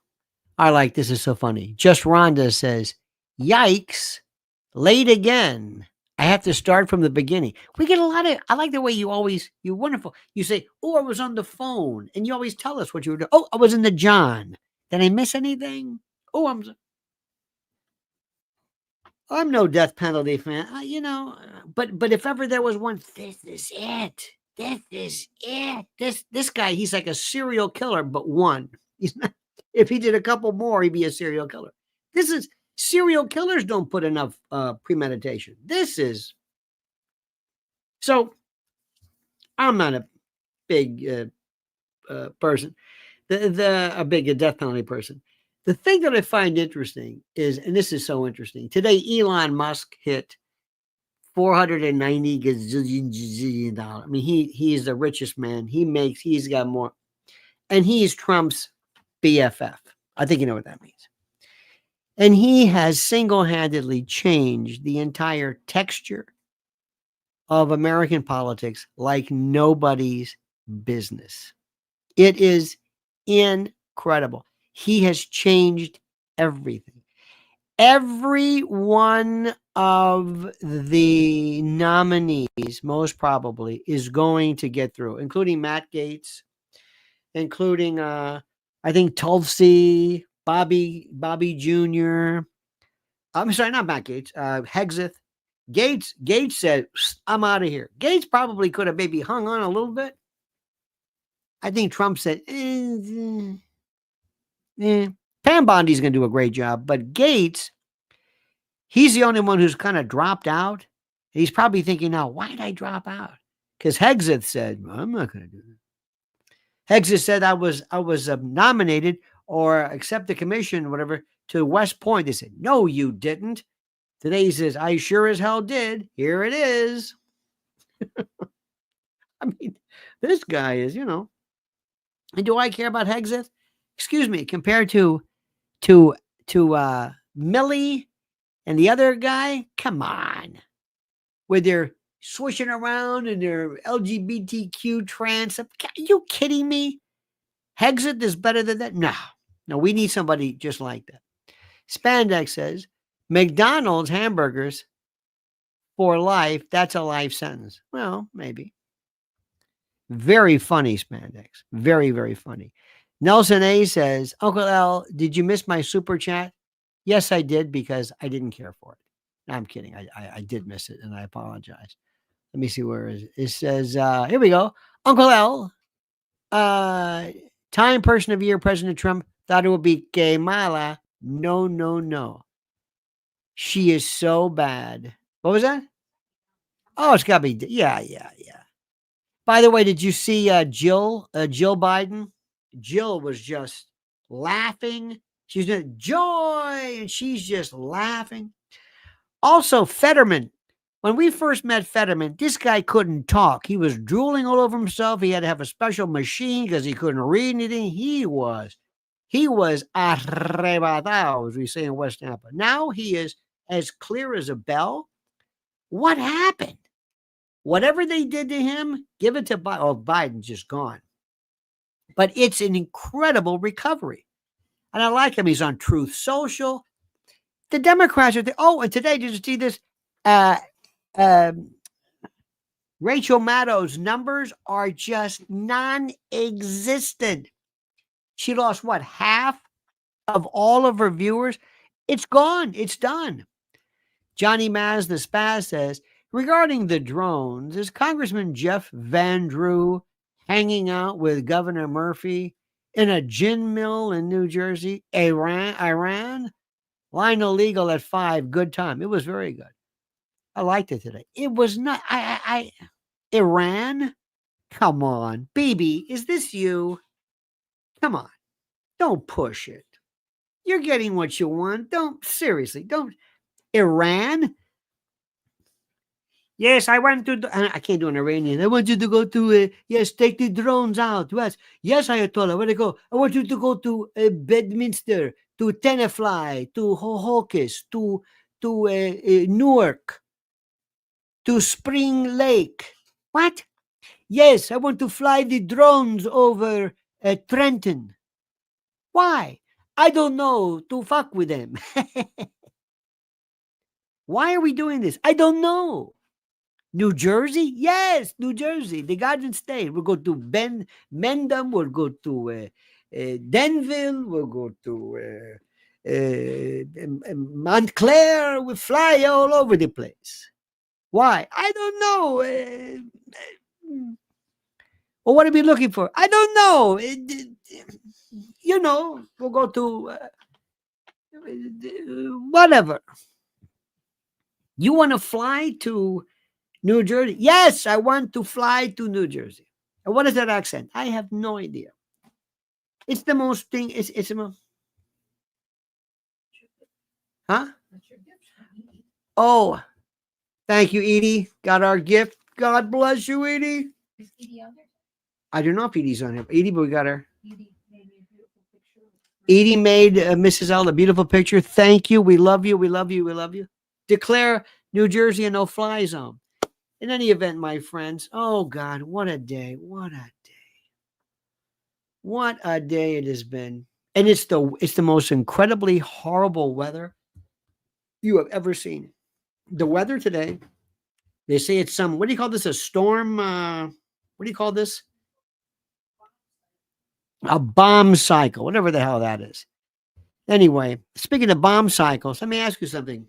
I like, this is so funny. Just Rhonda says, yikes, late again. I have to start from the beginning. We get a lot of, I like the way you're wonderful. You say, oh, I was on the phone. And you always tell us what you were doing. Oh, I was in the John. Did I miss anything? Oh, I'm no death penalty fan, but if ever there was one, this is it. This is it. This guy, he's like a serial killer, but one. He's not. If he did a couple more, he'd be a serial killer. This is, serial killers don't put enough premeditation. This is, so I'm not a big person, a big death penalty person. The thing that I find interesting is, and this is so interesting, today Elon Musk hit $490 gazillion. I mean, he's the richest man. He's got more, and he's Trump's BFF. I think you know what that means. And he has single-handedly changed the entire texture of American politics like nobody's business. It is incredible. He has changed everything. Every one of the nominees, most probably, is going to get through, including Matt Gaetz, including, I think, Tulsi, Bobby Jr. I'm sorry, not Matt Gaetz, Hegseth. Gaetz said, I'm out of here. Gaetz probably could have maybe hung on a little bit. I think Trump said, Pam Bondi's going to do a great job, but Gaetz, he's the only one who's kind of dropped out. He's probably thinking now, why did I drop out? Because Hegseth said, well, I'm not going to do that. Hegseth said I was nominated or accept the commission, whatever, to West Point. They said, no, you didn't. Today he says, I sure as hell did. Here it is. I mean, this guy is, and do I care about Hegseth? Excuse me, compared to Millie and the other guy, come on. With their swishing around and their LGBTQ trans. Are you kidding me? Hegseth is better than that? No, we need somebody just like that. Spandex says, McDonald's hamburgers for life, that's a life sentence. Well, maybe. Very funny, Spandex. Very, very funny. Nelson A says, Uncle L, did you miss my super chat? Yes, I did, because I didn't care for it. No, I'm kidding. I did miss it, and I apologize. Let me see where it is. It says, here we go. Uncle L, Time Person of the Year, President Trump thought it would be Kamala. No. She is so bad. What was that? Oh, it's got to be. Yeah. By the way, did you see Jill Biden? Jill was just laughing. She's doing joy, and she's just laughing. Also, Fetterman. When we first met Fetterman, this guy couldn't talk. He was drooling all over himself. He had to have a special machine because he couldn't read anything. He was arrebatado, as we say in West Tampa. Now he is as clear as a bell. What happened? Whatever they did to him, give it to Biden. Oh, Biden's just gone. But it's an incredible recovery. And I like him. He's on Truth Social. The Democrats are and today, did you see this? Rachel Maddow's numbers are just non-existent. She lost half of all of her viewers? It's gone. It's done. Johnny Maz the Spaz says, regarding the drones, is Congressman Jeff Van Drew hanging out with Governor Murphy in a gin mill in New Jersey? Iran? Lionel legal at 5. Good time. It was very good. I liked it today. It was not. Iran? Come on, BB, is this you? Come on, don't push it. You're getting what you want. Seriously, don't. Iran? Yes, I want to. I can't do an Iranian. I want you to go to, yes, take the drones out. Yes, Ayatollah, where to go? I want you to go to Bedminster, to Tenafly, to Hohokus, to Newark, to Spring Lake. What? Yes, I want to fly the drones over Trenton. Why? I don't know, to fuck with them. Why are we doing this? I don't know. New Jersey? Yes, New Jersey, the Garden State. We'll go to Mendham. We'll go to Denville. We'll go to Montclair. We'll fly all over the place. Why? I don't know. Well, what are we looking for? I don't know. We'll go to whatever. You want to fly to New Jersey? Yes, I want to fly to New Jersey. And what is that accent? I have no idea. It's the most thing. It's the most. Huh? Oh, thank you, Edie. Got our gift. God bless you, Edie. Is Edie on there? I don't know if Edie's on here. Edie, but we got her. Edie made Mrs. L a beautiful picture. Thank you. We love you. We love you. We love you. Declare New Jersey a no-fly zone. In any event, my friends, oh God, what a day. What a day. What a day it has been. And it's the most incredibly horrible weather you have ever seen. The weather today, they say it's what do you call this? A storm? What do you call this? A bomb cycle, whatever the hell that is. Anyway, speaking of bomb cycles, let me ask you something.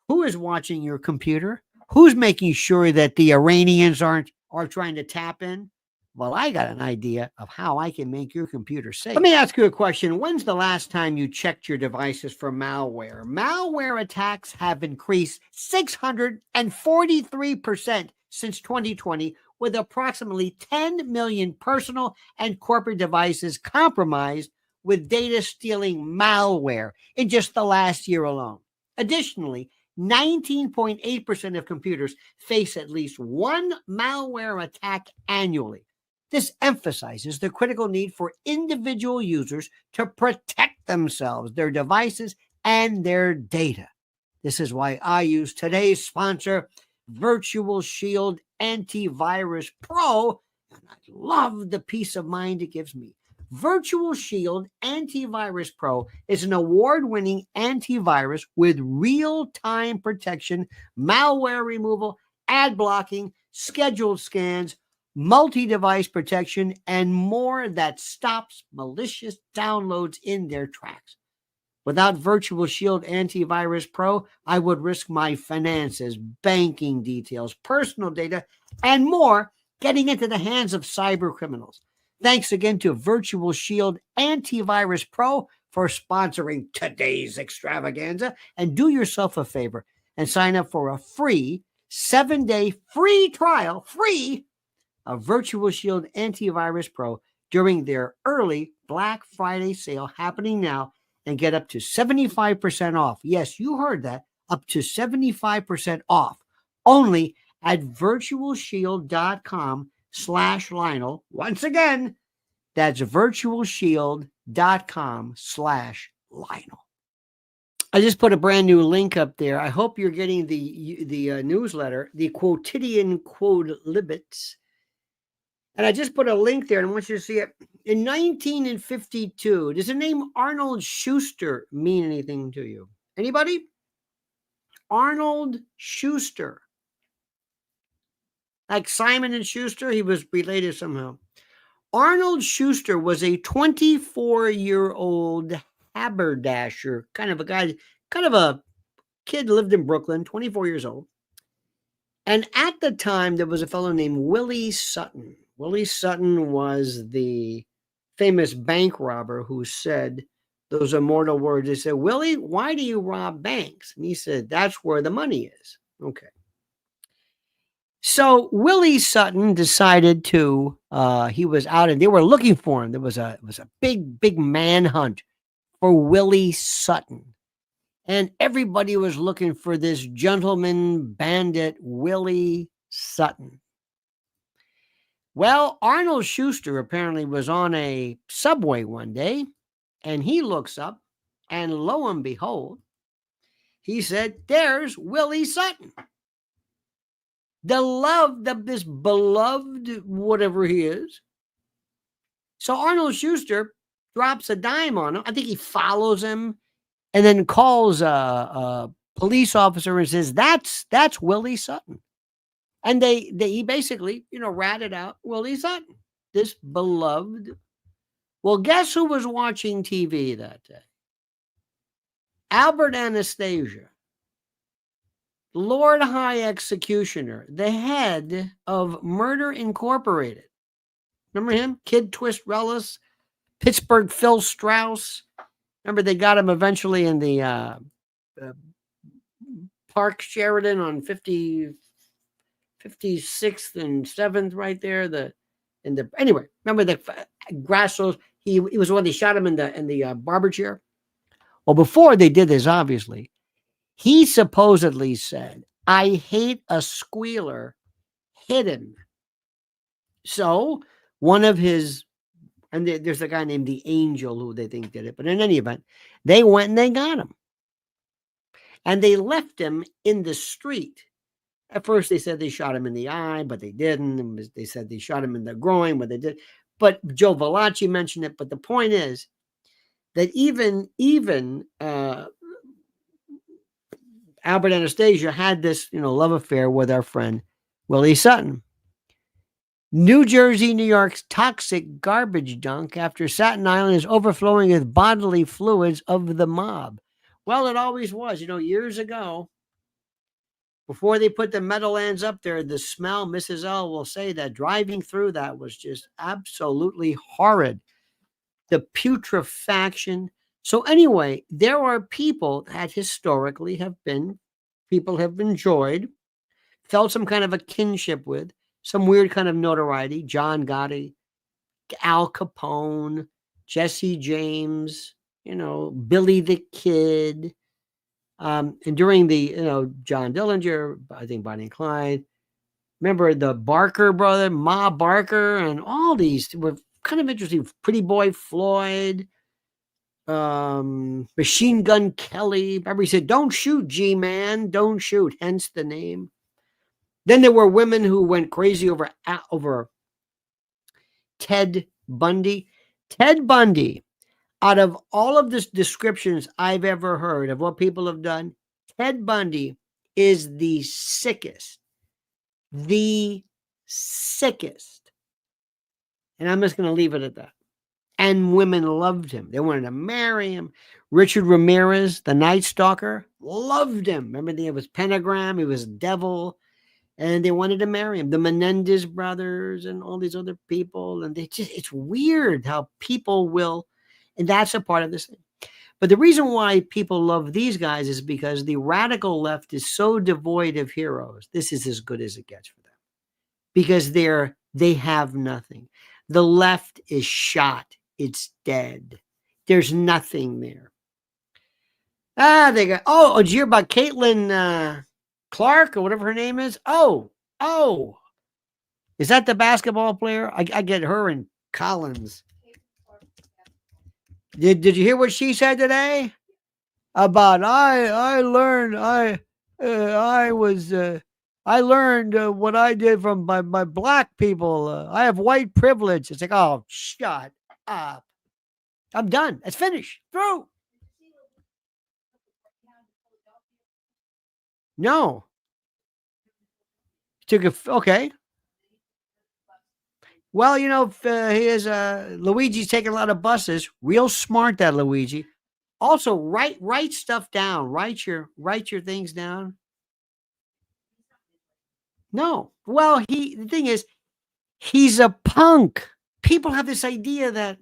Who is watching your computer? Who's making sure that the Iranians are trying to tap in? Well, I got an idea of how I can make your computer safe. Let me ask you a question. When's the last time you checked your devices for malware? Malware attacks have increased 643% since 2020, with approximately 10 million personal and corporate devices compromised with data stealing malware in just the last year alone. Additionally, 19.8% of computers face at least one malware attack annually. This emphasizes the critical need for individual users to protect themselves, their devices, and their data. This is why I use today's sponsor, Virtual Shield Antivirus Pro, and I love the peace of mind it gives me. Virtual Shield Antivirus Pro is an award-winning antivirus with real-time protection, malware removal, ad blocking, scheduled scans, multi-device protection, and more that stops malicious downloads in their tracks. Without Virtual Shield Antivirus Pro, I would risk my finances, banking details, personal data, and more getting into the hands of cyber criminals. Thanks again to Virtual Shield Antivirus Pro for sponsoring today's extravaganza. And do yourself a favor and sign up for a free 7-day free trial, of Virtual Shield Antivirus Pro during their early Black Friday sale happening now, and get up to 75% off. Yes, you heard that. Up to 75% off. Only at virtualshield.com/Lionel. Once again, that's virtualshield.com/Lionel. I just put a brand new link up there. I hope you're getting the newsletter, the quotidian quodlibets. And I just put a link there, and I want you to see it. In 1952, does the name Arnold Schuster mean anything to you? Anybody? Arnold Schuster. Like Simon and Schuster, he was related somehow. Arnold Schuster was a 24-year-old haberdasher, kind of a guy, kind of a kid, lived in Brooklyn, 24 years old. And at the time, there was a fellow named Willie Sutton. Willie Sutton was the famous bank robber who said those immortal words. They said, Willie, why do you rob banks? And he said, that's where the money is. Okay. So Willie Sutton decided to, he was out and they were looking for him. There was a, it was a big manhunt for Willie Sutton. And everybody was looking for this gentleman bandit, Willie Sutton. Well, Arnold Schuster apparently was on a subway one day and he looks up and lo and behold, he said, there's Willie Sutton. This beloved, whatever he is. So Arnold Schuster drops a dime on him. I think he follows him and then calls a police officer and says, that's Willie Sutton. And he basically, ratted out Willie Sutton, this beloved. Well, guess who was watching TV that day? Albert Anastasia, Lord High Executioner, the head of Murder Incorporated. Remember him? Kid Twist Rellis, Pittsburgh Phil Strauss. Remember they got him eventually in the Park Sheridan on 56th and 7th right there. Anyway, remember the Grassos? He was when they shot him in the barber chair. Well, before they did this, obviously, he supposedly said, "I hate a squealer, hit him." So one of his, and there's a guy named the Angel who they think did it, but in any event, they went and they got him. And they left him in the street. At first, they said they shot him in the eye, but they didn't. And they said they shot him in the groin, but they did. But Joe Valachi mentioned it. But the point is that even Albert Anastasia had this, love affair with our friend Willie Sutton. New Jersey, New York's toxic garbage dump after Staten Island is overflowing with bodily fluids of the mob. Well, it always was. Years ago, before they put the Meadowlands up there, the smell, Mrs. L will say that driving through that was just absolutely horrid. The putrefaction. So anyway, there are people that historically people have enjoyed, felt some kind of a kinship with, some weird kind of notoriety. John Gotti, Al Capone, Jesse James, Billy the Kid. And during the, John Dillinger, I think Bonnie and Clyde, remember the Barker brother, Ma Barker, and all these were kind of interesting. Pretty Boy Floyd, Machine Gun Kelly. Remember he said, "Don't shoot, G-Man, don't shoot," hence the name. Then there were women who went crazy over Ted Bundy. Ted Bundy, out of all of the descriptions I've ever heard of what people have done, Ted Bundy is the sickest. The sickest. And I'm just going to leave it at that. And women loved him. They wanted to marry him. Richard Ramirez, the Night Stalker, loved him. Remember, he was Pentagram, he was Devil, and they wanted to marry him. The Menendez brothers and all these other people. And it's weird how people will, and that's a part of this thing. But the reason why people love these guys is because the radical left is so devoid of heroes. This is as good as it gets for them. Because they have nothing. The left is shot. It's dead. There's nothing there. They got, did you hear about Caitlin Clark or whatever her name is? Oh. Is that the basketball player? I get her and Collins. Did you hear what she said today? About I learned what I did from my black people. I have white privilege. It's like, oh, shut up. I'm done. It's finished. Through. No. Okay. Well, he is Luigi's taking a lot of buses. Real smart, that Luigi. Also, write stuff down. Write your things down. No. Well, the thing is, he's a punk. People have this idea that.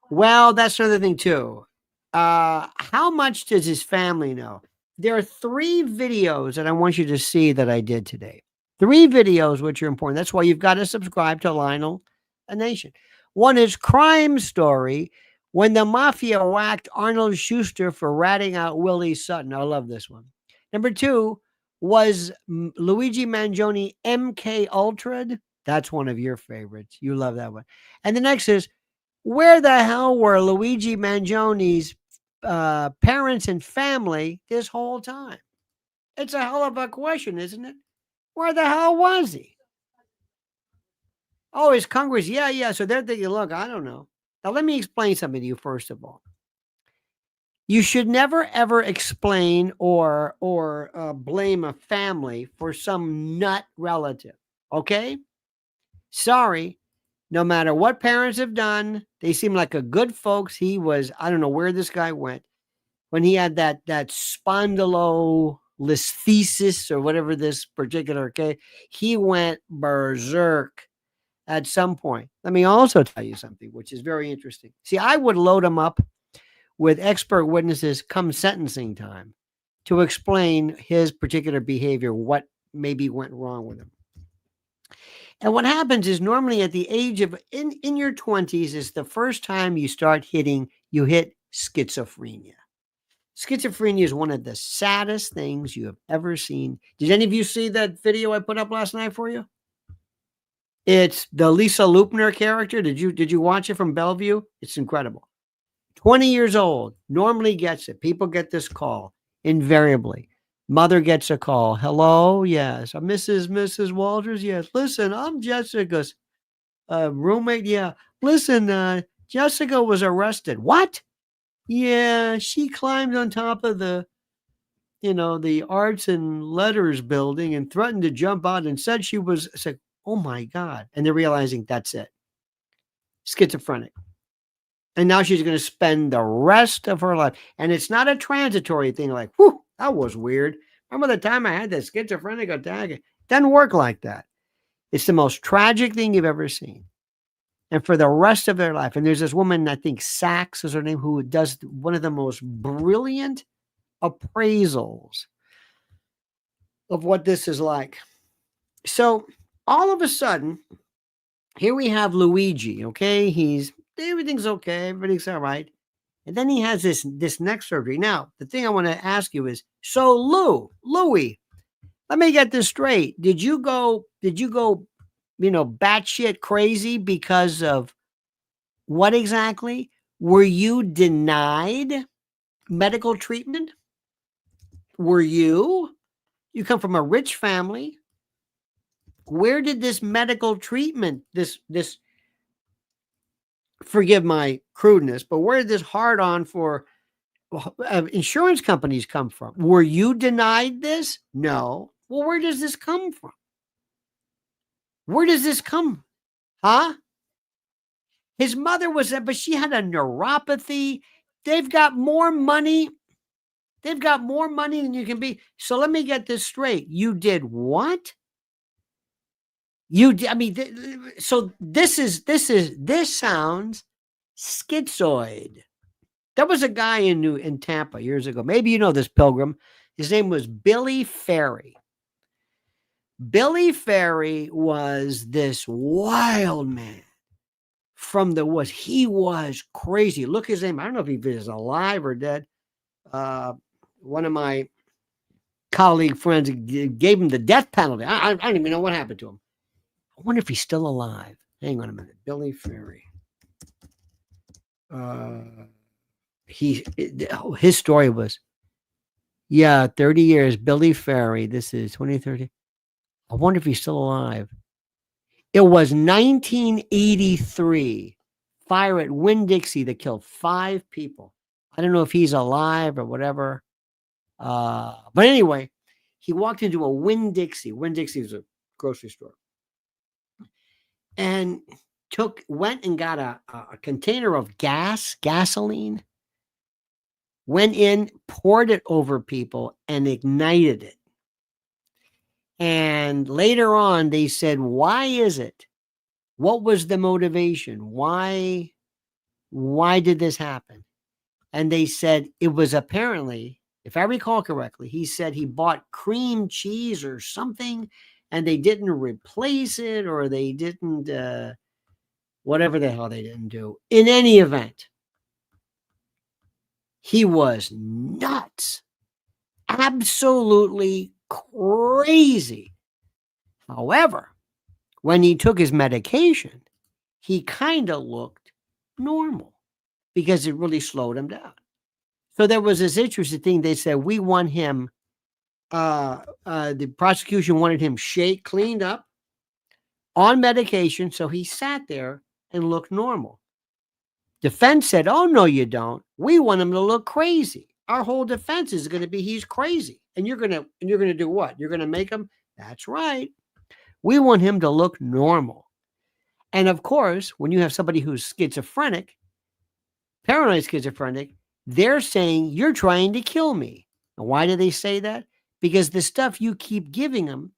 Well, that's another thing too. How much does his family know? there are 3 videos that I want you to see that I did today. 3 videos which are important. That's why you've got to subscribe to Lionel a Nation. One is Crime Story, when the mafia whacked Arnold Schuster for ratting out Willie Sutton. I love this one. Number 2 was Luigi Mangione, MK Ultra. That's one of your favorites. You love that one. And the next is, where the hell were Luigi Mangione's parents and family this whole time? It's a hell of a question, isn't it? Where the hell was he? Oh, his Congress. Yeah. So they're thinking, look, I don't know. Now, let me explain something to you first of all. You should never, ever explain or blame a family for some nut relative, okay? Sorry. No matter what parents have done, they seem like a good folks. He was, I don't know where this guy went when he had that spondylolisthesis or whatever this particular case. He went berserk at some point. Let me also tell you something, which is very interesting. See, I would load him up with expert witnesses come sentencing time to explain his particular behavior, what maybe went wrong with him. And what happens is normally at the age of in your 20s is the first time you hit schizophrenia. Schizophrenia is one of the saddest things you have ever seen. Did any of you see that video I put up last night for you? It's the Lisa Lupner character. Did you watch it from Bellevue? It's incredible. 20 years old, normally gets it. People get this call invariably. Mother gets a call. Hello, yes. Mrs. Walters, yes. Listen, I'm Jessica's roommate. Yeah. Listen, Jessica was arrested. What? Yeah, she climbed on top of the Arts and Letters building and threatened to jump out and said she was sick. Oh my God. And they're realizing that's it. Schizophrenic. And now she's going to spend the rest of her life. And it's not a transitory thing like, whew, that was weird. Remember the time I had that schizophrenic attack? It doesn't work like that. It's the most tragic thing you've ever seen. And for the rest of their life. And there's this woman, I think Sachs is her name, who does one of the most brilliant appraisals of what this is like. So all of a sudden, here we have Luigi, okay? Everything's okay. Everything's all right. And then he has this neck surgery. Now, the thing I want to ask you is, so Louie, let me get this straight. Did you go, batshit crazy because of what exactly? Were you denied medical treatment? Were you? You come from a rich family. Where did this medical treatment, this forgive my crudeness, but where did this hard on for insurance companies come from? Were you denied this? No. Well, where does this come from? Where does this come? Huh? His mother but she had a neuropathy. They've got more money. They've got more money than you can be. So let me get this straight. You did what? So this sounds schizoid. There was a guy in Tampa years ago. Maybe you know this pilgrim. His name was Billy Ferry. Billy Ferry was this wild man from the woods. He was crazy. Look his name. I don't know if he is alive or dead. One of my colleague friends gave him the death penalty. I don't even know what happened to him. I wonder if he's still alive. Hang on a minute. Billy Ferry. His story was, 30 years. Billy Ferry. This is 2030. I wonder if he's still alive. It was 1983. Fire at Winn-Dixie that killed 5 people. I don't know if he's alive or whatever. But anyway, he walked into a Winn-Dixie. Winn-Dixie was a grocery store. And went and got a container of gasoline, went in, poured it over people, and ignited it. And later on, they said, why is it? What was the motivation? Why did this happen? And they said it was apparently if I recall correctly, he said he bought cream cheese or something and they didn't replace it, or they didn't, whatever the hell they didn't do. In any event, he was nuts, absolutely crazy. However, when he took his medication, he kind of looked normal because it really slowed him down. So there was this interesting thing. They said, we want him, the prosecution wanted him cleaned up on medication. So he sat there and looked normal. Defense said, oh, no, you don't. We want him to look crazy. Our whole defense is going to be he's crazy. And you're going to do what? You're going to make him? That's right. We want him to look normal. And of course, when you have somebody who's schizophrenic, paranoid schizophrenic, they're saying, you're trying to kill me. And why do they say that? Because the stuff you keep giving them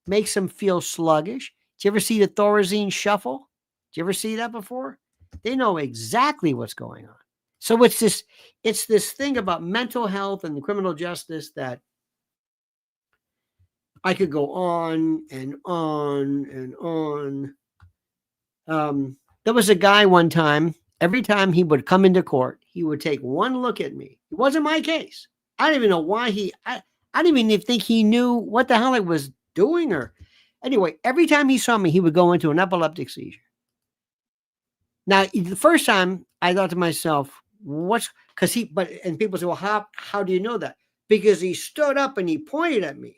makes them feel sluggish. Did you ever see the Thorazine shuffle? Did you ever see that before? They know exactly what's going on. So it's this thing about mental health and criminal justice that I could go on and on and on. There was a guy one time, every time he would come into court, he would take one look at me. It wasn't my case. I don't even know why I didn't even think he knew what the hell I was doing. Or anyway, every time he saw me, he would go into an epileptic seizure. Now, the first time I thought to myself, and people say, well, how do you know that? Because he stood up and he pointed at me.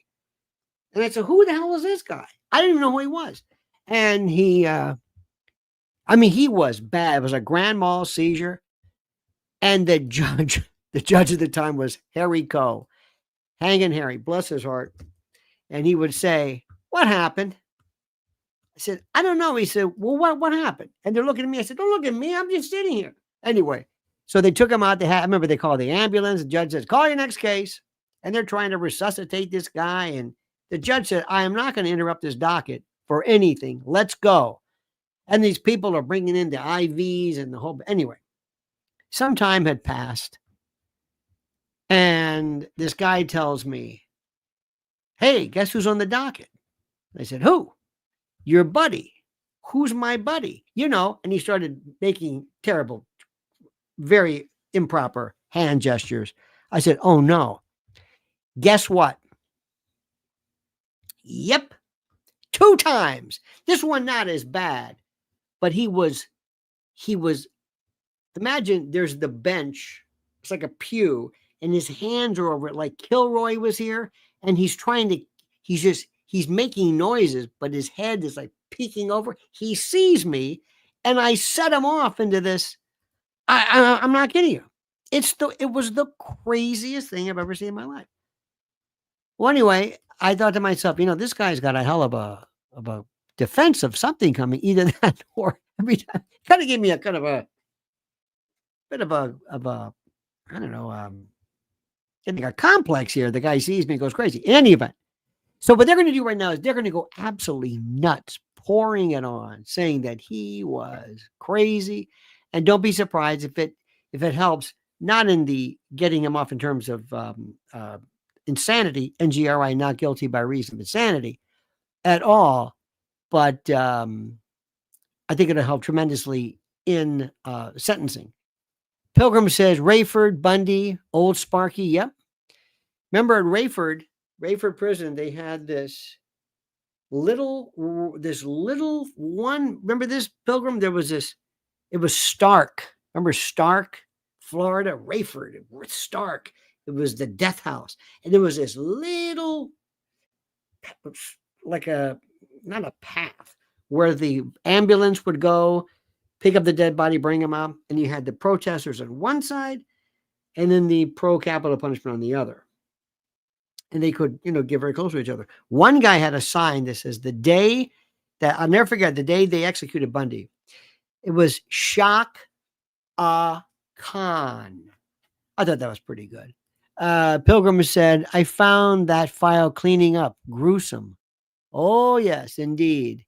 And I said, who the hell is this guy? I didn't even know who he was. And he was bad. It was a grand mal seizure. And the judge at the time was Harry Coe, Hanging Harry, bless his heart. And he would say, what happened? I said, I don't know. He said, well, what happened? And they're looking at me. I said, don't look at me. I'm just sitting here. Anyway, so they took him out. I remember they called the ambulance. The judge says, call your next case. And they're trying to resuscitate this guy. And the judge said, I am not going to interrupt this docket for anything. Let's go. And these people are bringing in the IVs and the whole. Anyway, some time had passed. And this guy tells me, hey, guess who's on the docket? I said, who? Your buddy. Who's my buddy? And he started making terrible, very improper hand gestures. I said, oh no. Guess what? Yep. 2 times. This one not as bad, but he was, imagine there's the bench. It's like a pew and his hands are over it. Like Kilroy was here and he's making noises, but his head is like peeking over. He sees me and I set him off into this. I'm not kidding you. It was the craziest thing I've ever seen in my life. Well, anyway, I thought to myself, this guy's got a hell of a defense of something coming, either that or every time. Kind of gave me a kind of a bit of a I don't know, getting a complex here. The guy sees me and goes crazy. In any event, so what they're going to do right now is they're going to go absolutely nuts, pouring it on, saying that he was crazy. And don't be surprised if it helps, not in the getting him off in terms of insanity, NGRI, not guilty by reason of insanity at all. But I think it'll help tremendously in sentencing. Pilgrim says Rayford, Bundy, Old Sparky. Yep. Remember at Rayford prison, they had this little one. Remember this, Pilgrim? There was this, it was Stark. Remember Stark, Florida, Rayford, Stark. It was the death house. And there was this little, like not a path, where the ambulance would go, pick up the dead body, bring him out. And you had the protesters on one side and then the pro-capital punishment on the other. And they could, get very close to each other. One guy had a sign that says, I'll never forget, the day they executed Bundy, it was Shock Khan. I thought that was pretty good. Pilgrim said, I found that file cleaning up. Gruesome. Oh, yes, indeed.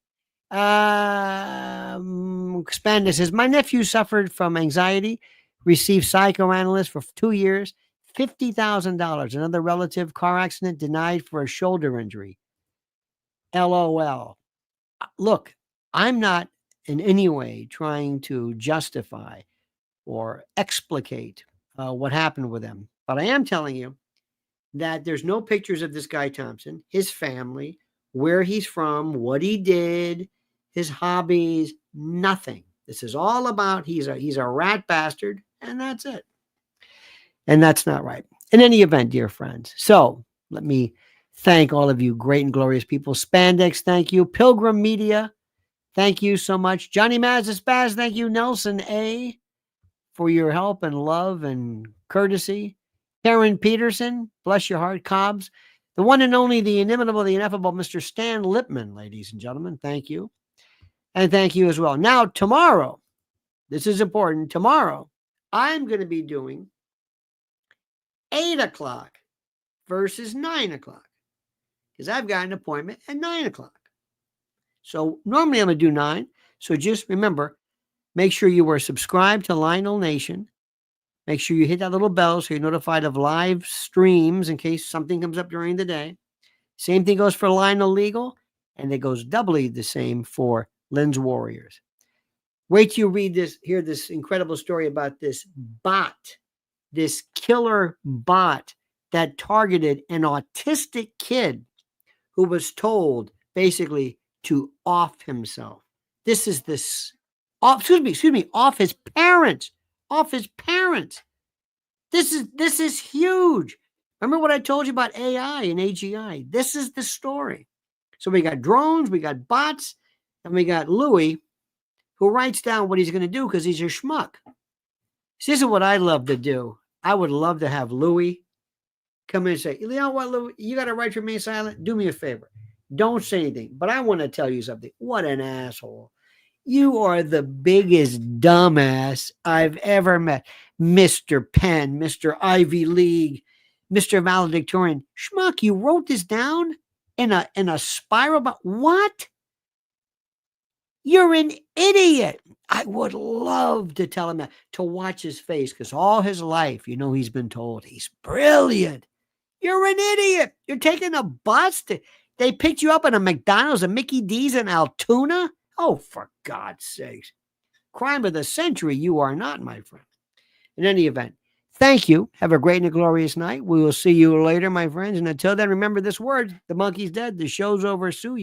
Expanda says, my nephew suffered from anxiety, received psychoanalyst for 2 years, $50,000. Another relative, car accident, denied for a shoulder injury. LOL. Look, I'm not in any way trying to justify or explicate what happened with them, but I am telling you that there's no pictures of this guy Thompson, his family, where he's from, what he did, his hobbies, nothing. This is all about he's a rat bastard, and that's it. And that's not right. In any event, dear friends. So let me thank all of you great and glorious people. Spandex, thank you. Pilgrim Media, thank you so much. Johnny Mazda Spaz, thank you. Nelson A, for your help and love and courtesy. Karen Peterson, bless your heart. Cobbs, the one and only, the inimitable, the ineffable Mr. Stan Lipman, ladies and gentlemen, thank you. And thank you as well. Now, tomorrow, this is important. Tomorrow, I'm going to be doing 8 o'clock versus 9 o'clock because I've got an appointment at 9 o'clock. So normally I'm going to do 9. So just remember, make sure you are subscribed to Lionel Nation. Make sure you hit that little bell so you're notified of live streams in case something comes up during the day. Same thing goes for Lionel Legal, and it goes doubly the same for Lynn's Warriors. Wait till you hear this incredible story about this bot, this killer bot that targeted an autistic kid who was told basically to off himself. This is off his parents. Off his parents. This is huge. Remember what I told you about AI and AGI? This is the story. So we got drones, we got bots, and we got Louis, who writes down what he's going to do because he's a schmuck. So this is what I'd love to do. I would love to have Louis come in and say, you know what, Louis, you got to right to remain silent. Do me a favor. Don't say anything. But I want to tell you something. What an asshole. You are the biggest dumbass I've ever met. Mr. Penn, Mr. Ivy League, Mr. Valedictorian. Schmuck, you wrote this down in a spiral about what? You're an idiot. I would love to tell him that, to watch his face, because all his life, he's been told he's brilliant. You're an idiot. You're taking a bus. They picked you up at a McDonald's, a Mickey D's in Altoona. Oh, for God's sakes. Crime of the century, you are not, my friend. In any event, thank you. Have a great and a glorious night. We will see you later, my friends. And until then, remember this word, the monkey's dead. The show's over. Sue you.